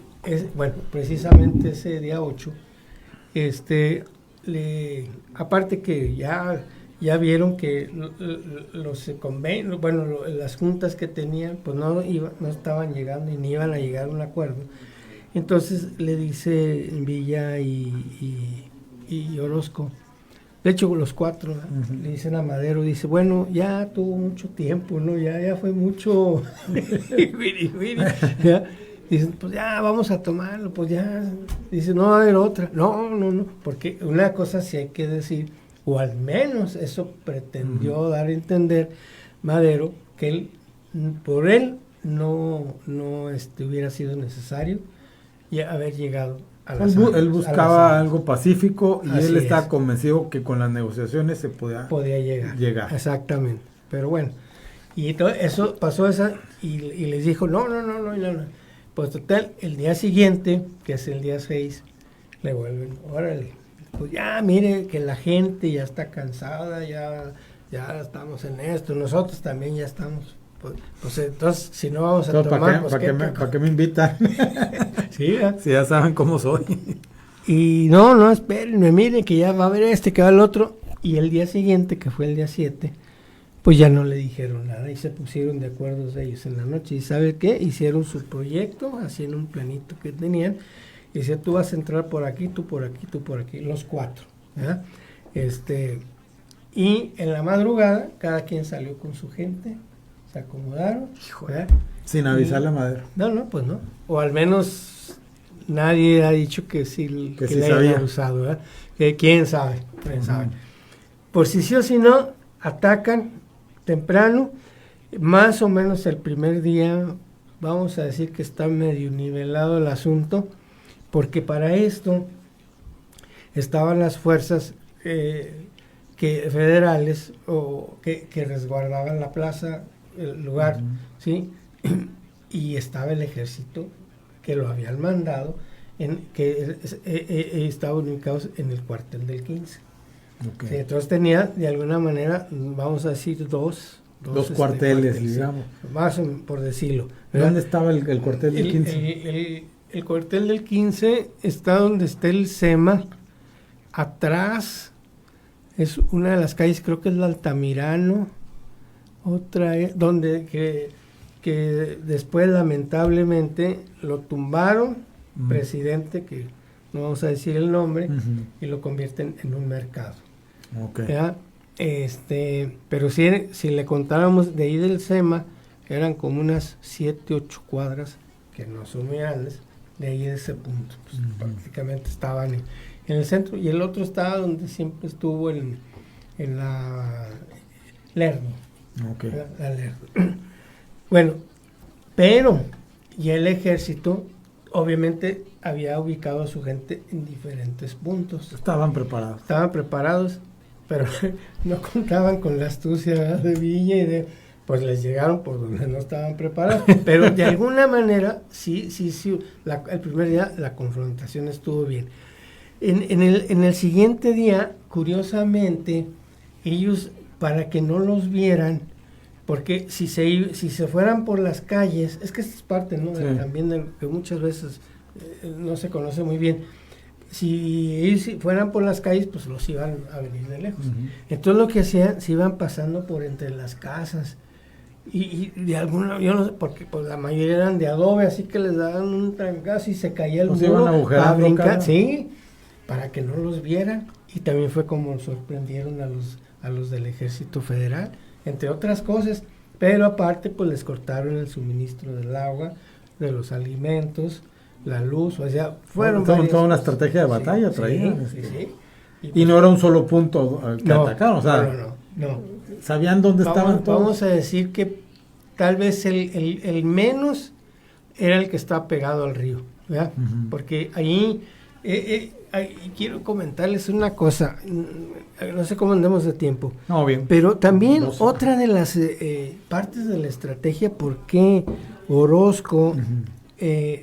precisamente ese día 8, aparte que ya vieron que los convenios, las juntas que tenían, pues no estaban llegando y ni iban a llegar a un acuerdo. Entonces le dice Villa y Orozco, de hecho los 4, le dicen a Madero, dice, bueno, ya tuvo mucho tiempo, ¿no? Ya fue mucho. ¿Ya? Dicen, pues ya vamos a tomarlo, pues ya. Dice, no va a haber otra. No, porque una cosa sí hay que decir, o al menos eso pretendió dar a entender Madero, que por él no hubiera sido necesario haber llegado a la él buscaba algo pacífico y Así él estaba es. convencido que con las negociaciones se podía llegar. Exactamente. Pero bueno, y todo eso pasó y les dijo, no. Pues total, el día siguiente, que es el día 6, le vuelven, órale, pues ya mire que la gente ya está cansada, ya estamos en esto, nosotros también ya estamos. Pues entonces, si no vamos a tomar, ¿para qué me invitan? Sí, si ya saben cómo soy. Y no, espérenme, miren que ya va a haber que va el otro. Y el día siguiente, que fue el día 7, pues ya no le dijeron nada y se pusieron de acuerdo ellos en la noche. ¿Y sabe qué? Hicieron su proyecto, hacían un planito que tenían. Y decía, tú vas a entrar por aquí, tú por aquí, tú por aquí, los 4. ¿verdad? Y en la madrugada, cada quien salió con su gente. Se acomodaron, sin avisarle a Madero. No, pues no. O al menos nadie ha dicho que sí sí le sabía. hayan usado, ¿verdad? Que quién sabe. Por si sí o si no, atacan temprano, más o menos el primer día, vamos a decir que está medio nivelado el asunto, porque para esto estaban las fuerzas federales o que resguardaban la plaza, el lugar, ¿sí? Y estaba el ejército que lo habían mandado, que estaban ubicados en el cuartel del 15. Okay. Sí, entonces tenía, de alguna manera, vamos a decir, dos cuarteles, digamos. Más por decirlo. ¿verdad? ¿Dónde estaba el cuartel del 15? El cuartel del 15 está donde está el SEMA, atrás es una de las calles, creo que es la Altamirano, otra es donde que después lamentablemente lo tumbaron, presidente, que no vamos a decir el nombre, y lo convierten en un mercado. Okay. ¿Ya? Pero si le contáramos de ahí del SEMA, eran como unas 7, 8 cuadras, que no son muy grandes, de ahí de ese punto. Pues, prácticamente estaban en el centro, y el otro estaba donde siempre estuvo en la Lerdo. Okay. La Lerdo. Bueno, pero ya el ejército obviamente había ubicado a su gente en diferentes puntos. Estaban preparados, pero no contaban con la astucia, ¿verdad?, de Villa pues les llegaron por donde no estaban preparados. Pero de alguna manera, sí, el primer día la confrontación estuvo bien. En el siguiente día, curiosamente, ellos, para que no los vieran, porque si se fueran por las calles, es que esta es parte, ¿no? Sí. También que muchas veces no se conoce muy bien. si ellos fueran por las calles, pues los iban a venir de lejos. Ujú. Entonces lo que hacían, se iban pasando por entre las casas. Y de alguna, yo no sé, porque pues la mayoría eran de adobe, así que les daban un trancazo y se caía el Pues muro iban agujerando para brincar, cada- sí, para que no los vieran. Y también fue como sorprendieron a los del Ejército Federal, entre otras cosas. Pero aparte, pues les cortaron el suministro del agua, de los alimentos, la luz, o sea, fueron Toda varias una cosas. estrategia de batalla Sí, traían. sí, sí. Y no era un solo punto que No, atacaron, o sea, no. sabían dónde estaban todos. Vamos a decir que tal vez el menos era el que estaba pegado al río, ¿verdad? Ujú. Porque ahí quiero comentarles una cosa, no sé cómo andemos de tiempo, No, bien. pero también 12. otra de las partes de la estrategia por qué Orozco Ujú.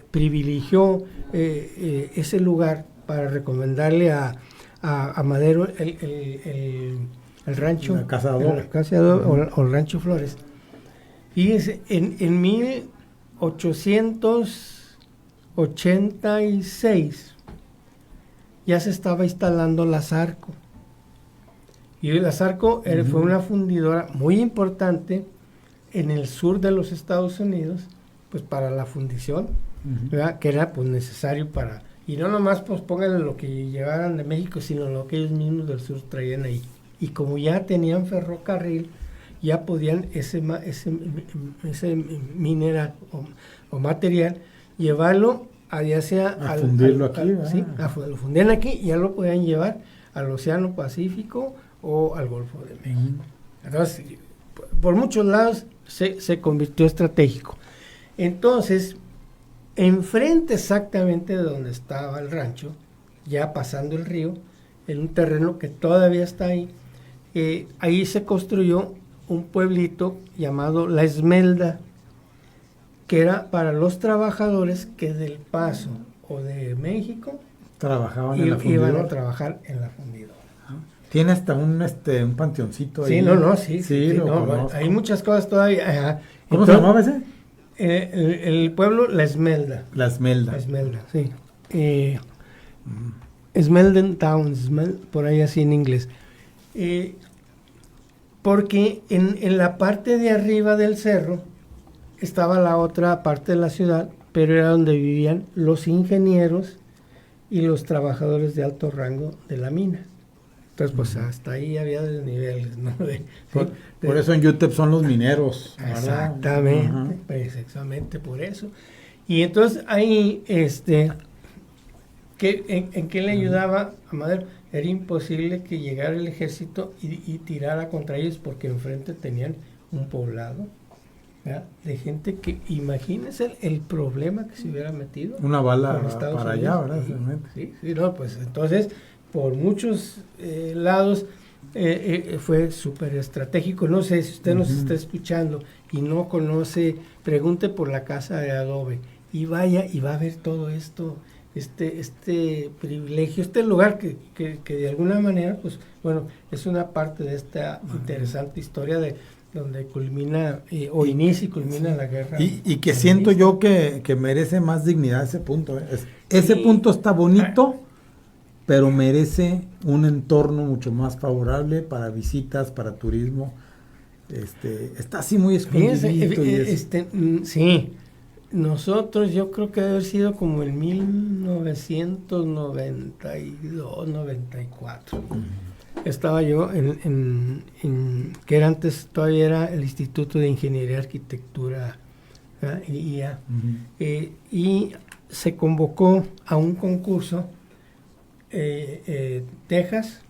privilegió ese lugar para recomendarle a Madero el rancho, La Casa de Adobe. la Casa de Adobe, o el Rancho Flores. Fíjense, en 1886 ya se estaba instalando la Zarco. Y la Zarco fue una fundidora muy importante en el sur de los Estados Unidos, pues para la fundición, Ujú. ¿verdad? Que era pues necesario para, y no nomás pues pónganle lo que llevaran de México, sino lo que ellos mismos del sur traían ahí. Y como ya tenían ferrocarril, ya podían ese mineral o material llevarlo ya sea A fundirlo aquí, ¿verdad? sí, lo fundían aquí y ya lo podían llevar al Océano Pacífico o al Golfo de México. Entonces, por muchos lados se convirtió estratégico. Entonces, enfrente exactamente de donde estaba el rancho, ya pasando el río, en un terreno que todavía está ahí, ahí se construyó un pueblito llamado La Esmelda, que era para los trabajadores que del Paso o de México Trabajaban en la iban a fundidora. trabajar en la fundidora. Tiene hasta un panteoncito ahí. Sí, sí, Sí, lo no, conozco. hay muchas cosas todavía. Ajá. ¿Cómo se llamaba ese? El pueblo La Esmelda. La Esmelda. La Esmelda, sí. Smelden Town, por ahí así en inglés. Porque en la parte de arriba del cerro estaba la otra parte de la ciudad, pero era donde vivían los ingenieros y los trabajadores de alto rango de la mina. Entonces, pues hasta ahí había desniveles, ¿no? Por eso en UTEP son los mineros, ¿verdad? Exactamente, Ajá. pues exactamente por eso. Y entonces ahí, ¿en qué le ayudaba a Madero? Era imposible que llegara el ejército y tirara contra ellos porque enfrente tenían un poblado, ¿verdad? De gente que, imagínense el problema que se hubiera metido. Una bala con Estados para Unidos. allá, ¿verdad? Realmente. Sí, no, pues entonces, por muchos lados, fue súper estratégico. No sé si usted nos está escuchando y no conoce, pregunte por la Casa de Adobe y vaya y va a ver todo esto, este privilegio, este lugar que de alguna manera, pues bueno, es una parte de esta interesante historia de donde culmina o inicia y culmina la guerra. Y que siento yo que merece más dignidad ese punto. Ese Sí. punto está bonito, pero merece un entorno mucho más favorable para visitas, para turismo. Está así muy Fíjense, escondidito. Y eso. sí, nosotros yo creo que debe haber sido como en 1992, 94. Estaba yo en que era antes, todavía era el Instituto de Ingeniería y Arquitectura, ¿verdad? IA, y se convocó a un concurso Texas,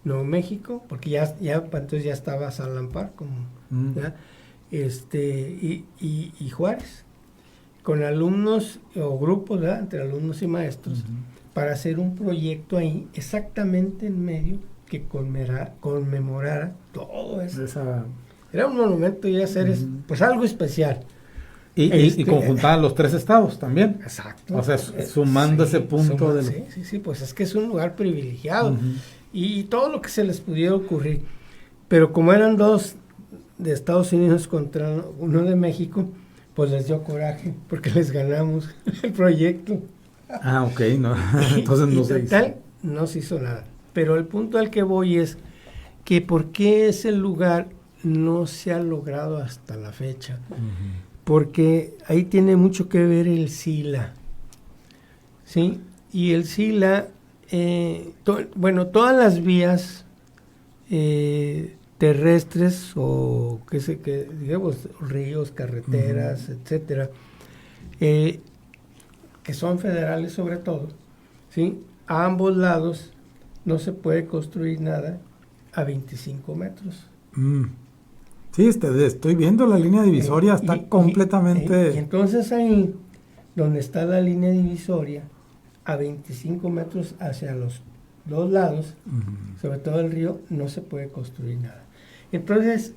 Nuevo México, porque ya entonces ya estaba Salem Park, como, ¿verdad? Y Juárez, con alumnos o grupos, ¿verdad? Entre alumnos y maestros, para hacer un proyecto ahí, exactamente en medio, que conmemorara todo eso. Era un monumento y hacer pues algo especial. Y conjuntaban los tres estados también. Exacto. O sea, sumando ese punto. Sí, pues es que es un lugar privilegiado. Y todo lo que se les pudiera ocurrir. Pero como eran dos de Estados Unidos contra uno de México, pues les dio coraje, porque les ganamos el proyecto. Ah, ok, no. Entonces no se hizo. Total, no se hizo nada. Pero el punto al que voy es que por qué ese lugar no se ha logrado hasta la fecha. Porque ahí tiene mucho que ver el SILA. ¿Sí? Y el SILA, todas las vías terrestres o digamos ríos, carreteras, etcétera, que son federales sobre todo, ¿sí? A ambos lados no se puede construir nada a 25 metros. Sí, estoy viendo la línea divisoria, está completamente... Y entonces ahí, donde está la línea divisoria, a 25 metros hacia los dos lados, sobre todo el río, no se puede construir nada. Entonces,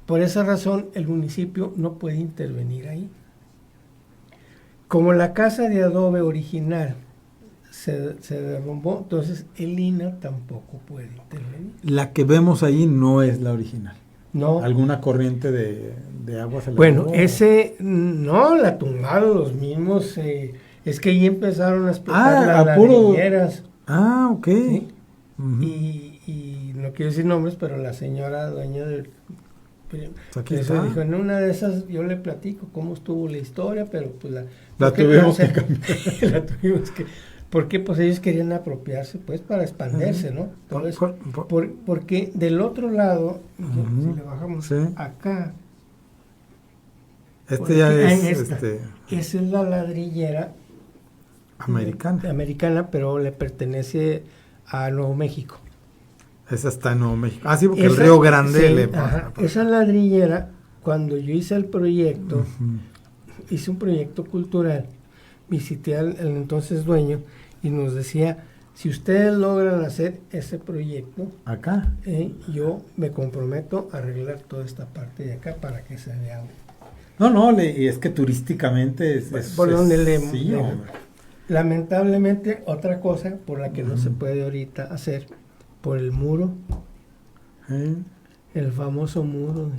por esa razón, el municipio no puede intervenir ahí. Como la casa de adobe original se derrumbó, entonces el INAH tampoco puede intervenir. La que vemos ahí no es la original. No. ¿Alguna corriente de agua se la Bueno, llevó? no, la tumbaron los mismos, es que ahí empezaron a explotar las ladrilleras. Ok. ¿Sí? Y no quiero decir nombres, pero la señora dueña del... Aquí eso dijo, en una de esas yo le platico cómo estuvo la historia, pero pues la tuvimos que cambiar. La tuvimos que... Porque pues ellos querían apropiarse pues para expandirse, ¿no? Entonces, porque del otro lado, si le bajamos acá, esa es la ladrillera americana, pero le pertenece a Nuevo México. Esa está en Nuevo México. Ah, sí, porque el Río Grande le pasa. Esa ladrillera, cuando yo hice el proyecto, hice un proyecto cultural, visité al entonces dueño y nos decía, si ustedes logran hacer ese proyecto, acá, yo me comprometo a arreglar toda esta parte de acá para que se vea. Y es que turísticamente es por donde sí, lamentablemente, otra cosa por la que no se puede ahorita hacer, por el muro, el famoso muro.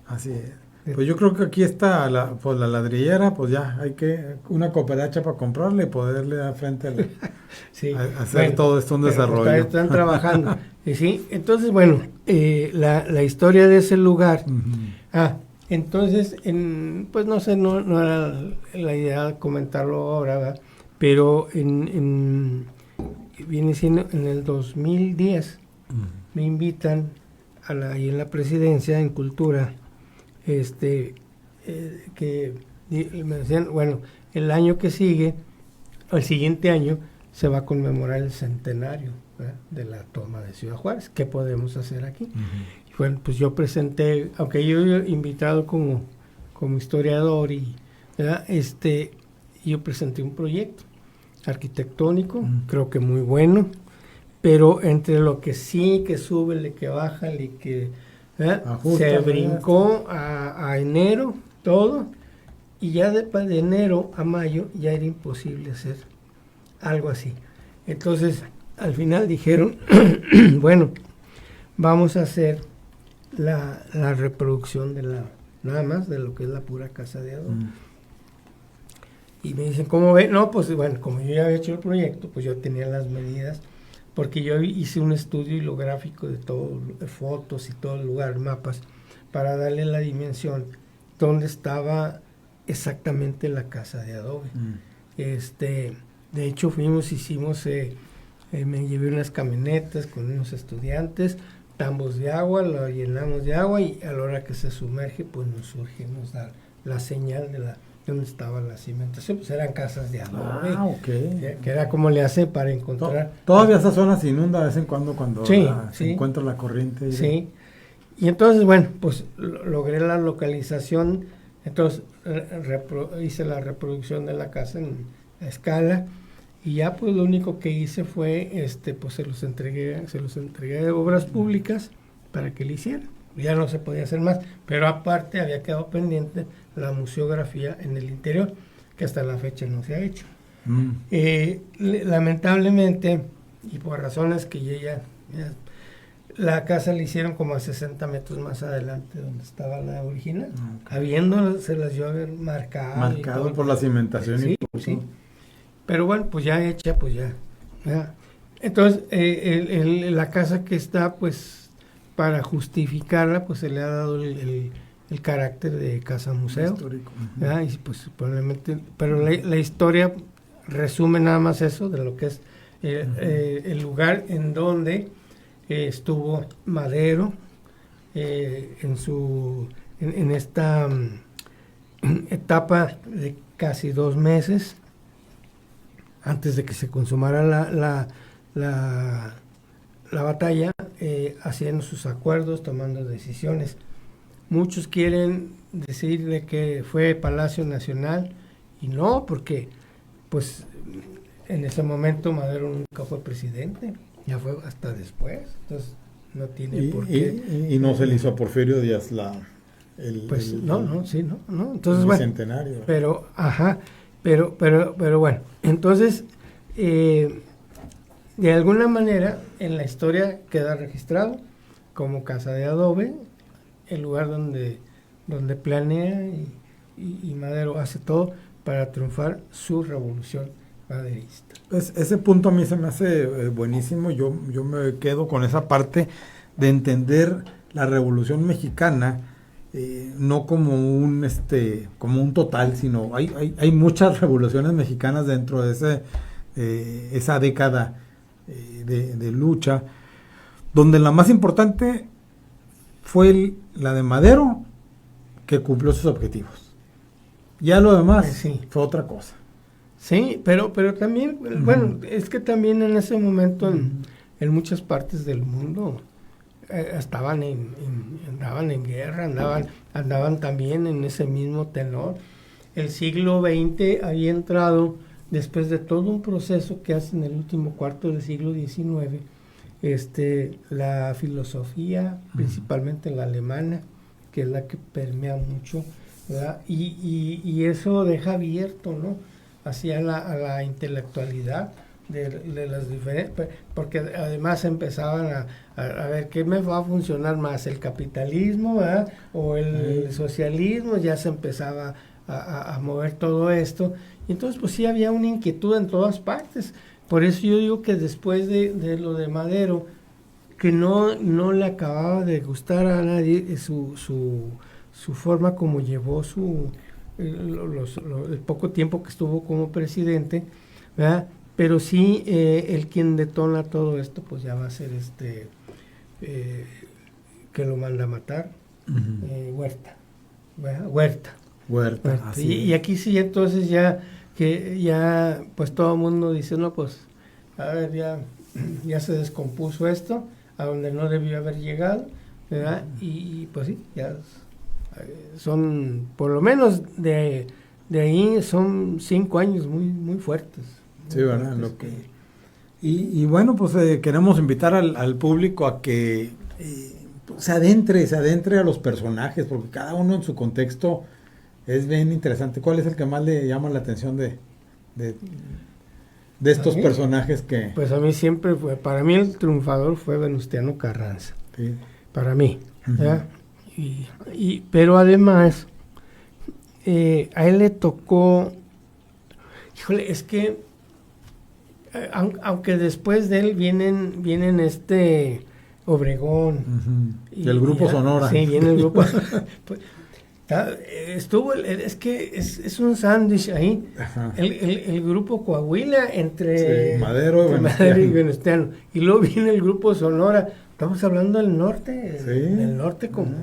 Así es. Pues yo creo que aquí está la ladrillera, pues ya hay que una cooperacha para comprarle y poderle dar frente a hacer todo esto un desarrollo. Pues están trabajando. ¿Sí? Entonces, bueno, la historia de ese lugar. Entonces, pues no sé, no era la idea comentarlo ahora, ¿verdad? Pero viene siendo en el 2010, me invitan ahí en la presidencia en Cultura, que me decían, bueno, el año que sigue, el siguiente año, se va a conmemorar el centenario, ¿verdad?, de la toma de Ciudad Juárez. ¿Qué podemos hacer aquí? Y bueno, pues yo presenté, aunque yo he invitado como historiador, ¿verdad?, yo presenté un proyecto arquitectónico, creo que muy bueno, pero entre lo que sí, que sube, que baja, que se brincó a enero todo, y ya de enero a mayo ya era imposible hacer algo así. Entonces, al final dijeron, bueno, vamos a hacer la reproducción nada más de lo que es la pura casa de adobe. Y me dicen, ¿cómo ve? No, pues bueno, como yo ya había hecho el proyecto, pues yo tenía las medidas, porque yo hice un estudio hilográfico de todo, de fotos y todo el lugar, mapas, para darle la dimensión donde estaba exactamente la casa de adobe. De hecho hicimos, me llevé unas camionetas con unos estudiantes, tambos de agua, lo llenamos de agua y a la hora que se sumerge, pues nos da la señal de donde estaba la cimentación, pues eran casas de adobe, que era como le hace para encontrar. Todavía esa zona se inunda de vez en cuando se encuentra la corriente. Sí, y entonces, bueno, pues logré la localización, entonces hice la reproducción de la casa en a escala, y ya pues lo único que hice fue, pues se los entregué a Obras Públicas para que le hicieran. Ya no se podía hacer más, pero aparte había quedado pendiente la museografía en el interior, que hasta la fecha no se ha hecho. Lamentablemente, y por razones que ya la casa la hicieron como a 60 metros más adelante donde estaba la original, se las yo haber marcado por la cimentación. Sí. pero bueno, pues ya hecha, pues ya. ¿Verdad? Entonces, la casa que está, pues, para justificarla, pues se le ha dado el carácter de casa museo. Histórico. ¿Verdad? Y pues probablemente, pero la historia resume nada más eso, de lo que es el lugar en donde estuvo Madero en esta etapa de casi 2 meses antes de que se consumara la batalla, haciendo sus acuerdos, tomando decisiones. Muchos quieren decir de que fue Palacio Nacional y no, porque pues en ese momento Madero nunca fue presidente, ya fue hasta después, entonces no tiene por qué. Y no se le hizo a Porfirio Díaz entonces bueno, bicentenario. pero bueno, entonces de alguna manera en la historia queda registrado como casa de adobe, el lugar donde planea y Madero hace todo para triunfar su revolución maderista. Pues ese punto a mí se me hace buenísimo. Yo me quedo con esa parte de entender la Revolución Mexicana no como un total, sino hay muchas revoluciones mexicanas dentro de esa década de lucha, donde la más importante fue la de Madero, que cumplió sus objetivos. Ya lo demás sí. Fue otra cosa. Sí, pero también, bueno, es que también en ese momento en muchas partes del mundo andaban en guerra, andaban también en ese mismo tenor. El siglo XX había entrado después de todo un proceso que hace en el último cuarto del siglo XIX, la filosofía, principalmente la alemana, que es la que permea mucho, ¿verdad? Y eso deja abierto, ¿no?, hacia a la intelectualidad de las diferentes, porque además empezaban a ver qué me va a funcionar más, el capitalismo, ¿verdad?, o el socialismo. Ya se empezaba a mover todo esto, y entonces pues sí había una inquietud en todas partes. Por eso yo digo que después de lo de Madero, que no le acababa de gustar a nadie su forma como llevó el poco tiempo que estuvo como presidente, ¿verdad? Pero sí, el quien detona todo esto, pues ya va a ser que lo manda a matar, Huerta, ¿verdad? Huerta. Y aquí sí, entonces ya pues todo el mundo dice, no, pues a ver, ya se descompuso esto a donde no debió haber llegado, ¿verdad? Y pues sí, ya son, por lo menos de ahí son 5 años muy fuertes. Sí, ¿verdad? Y bueno, pues queremos invitar al público a que se adentre a los personajes, porque cada uno en su contexto es bien interesante. ¿Cuál es el que más le llama la atención de estos personajes que...? Pues a mí siempre para mí el triunfador fue Venustiano Carranza, sí, para mí, ¿verdad? Pero además a él le tocó, híjole, es que aunque después de él vienen Obregón y el grupo Sonora. Sí, viene el grupo. Pues, estuvo, es que es un sándwich ahí, el grupo Coahuila entre Madero y Venustiano, y luego viene el grupo Sonora. Estamos hablando del norte, del norte como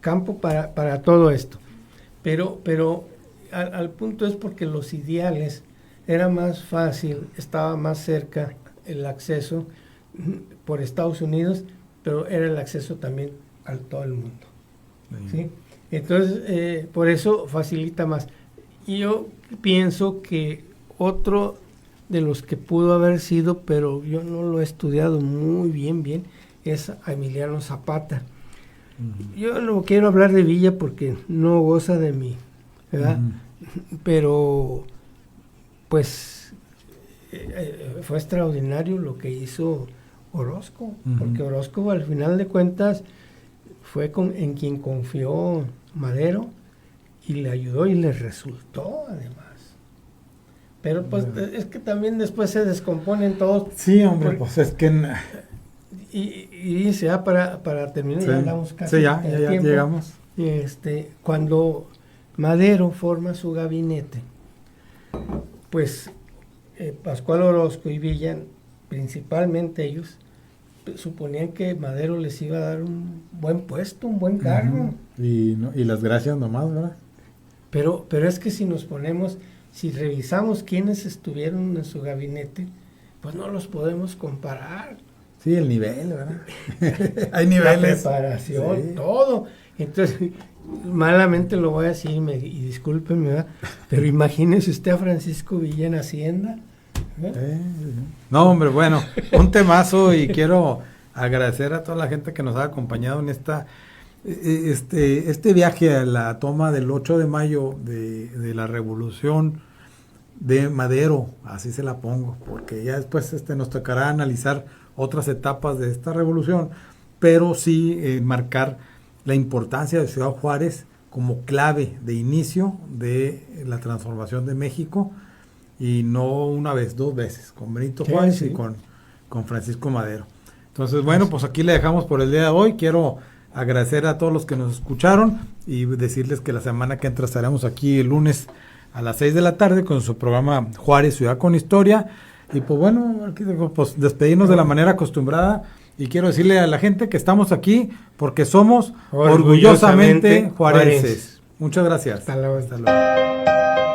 campo para todo esto, pero al punto es porque los ideales era más fácil, estaba más cerca el acceso por Estados Unidos, pero era el acceso también a todo el mundo. ¿Sí? Entonces, por eso facilita más. Y yo pienso que otro de los que pudo haber sido, pero yo no lo he estudiado muy bien, es a Emiliano Zapata. Yo no quiero hablar de Villa porque no goza de mí, ¿verdad? Pero, pues, fue extraordinario lo que hizo Orozco, porque Orozco, al final de cuentas, fue en quien confió Madero y le ayudó y le resultó además. Pero pues es que también después se descomponen todos. Sí, hombre, pues es que... Y dice, para terminar, Sí, ya hablamos casi sí, ya del tiempo. llegamos. Cuando Madero forma su gabinete, pues Pascual Orozco y Villa, principalmente ellos, suponían que Madero les iba a dar un buen puesto, un buen cargo. Y las gracias nomás, ¿verdad? Pero es que si nos ponemos, si revisamos quiénes estuvieron en su gabinete, pues no los podemos comparar. Sí, el nivel, ¿verdad? Hay La niveles. preparación, Sí. todo. Entonces, malamente lo voy a decir, y discúlpenme, ¿verdad? Pero imagínese usted a Francisco Villa en Hacienda. ¿eh? No, hombre, bueno, un temazo, y quiero agradecer a toda la gente que nos ha acompañado en este viaje a la toma del 8 de mayo de la Revolución de Madero, así se la pongo, porque ya después nos tocará analizar otras etapas de esta revolución, pero sí marcar la importancia de Ciudad Juárez como clave de inicio de la transformación de México, y no una vez, 2 veces, con Benito Juárez sí. y con Francisco Madero. Entonces, bueno, pues aquí le dejamos por el día de hoy. Quiero agradecer a todos los que nos escucharon y decirles que la semana que entra estaremos aquí el lunes a las 6 de la tarde con su programa Juárez, Ciudad con Historia. Y pues bueno, aquí pues despedirnos de la manera acostumbrada, y quiero decirle a la gente que estamos aquí porque somos orgullosamente juarenses. Muchas gracias. Hasta luego. Hasta luego.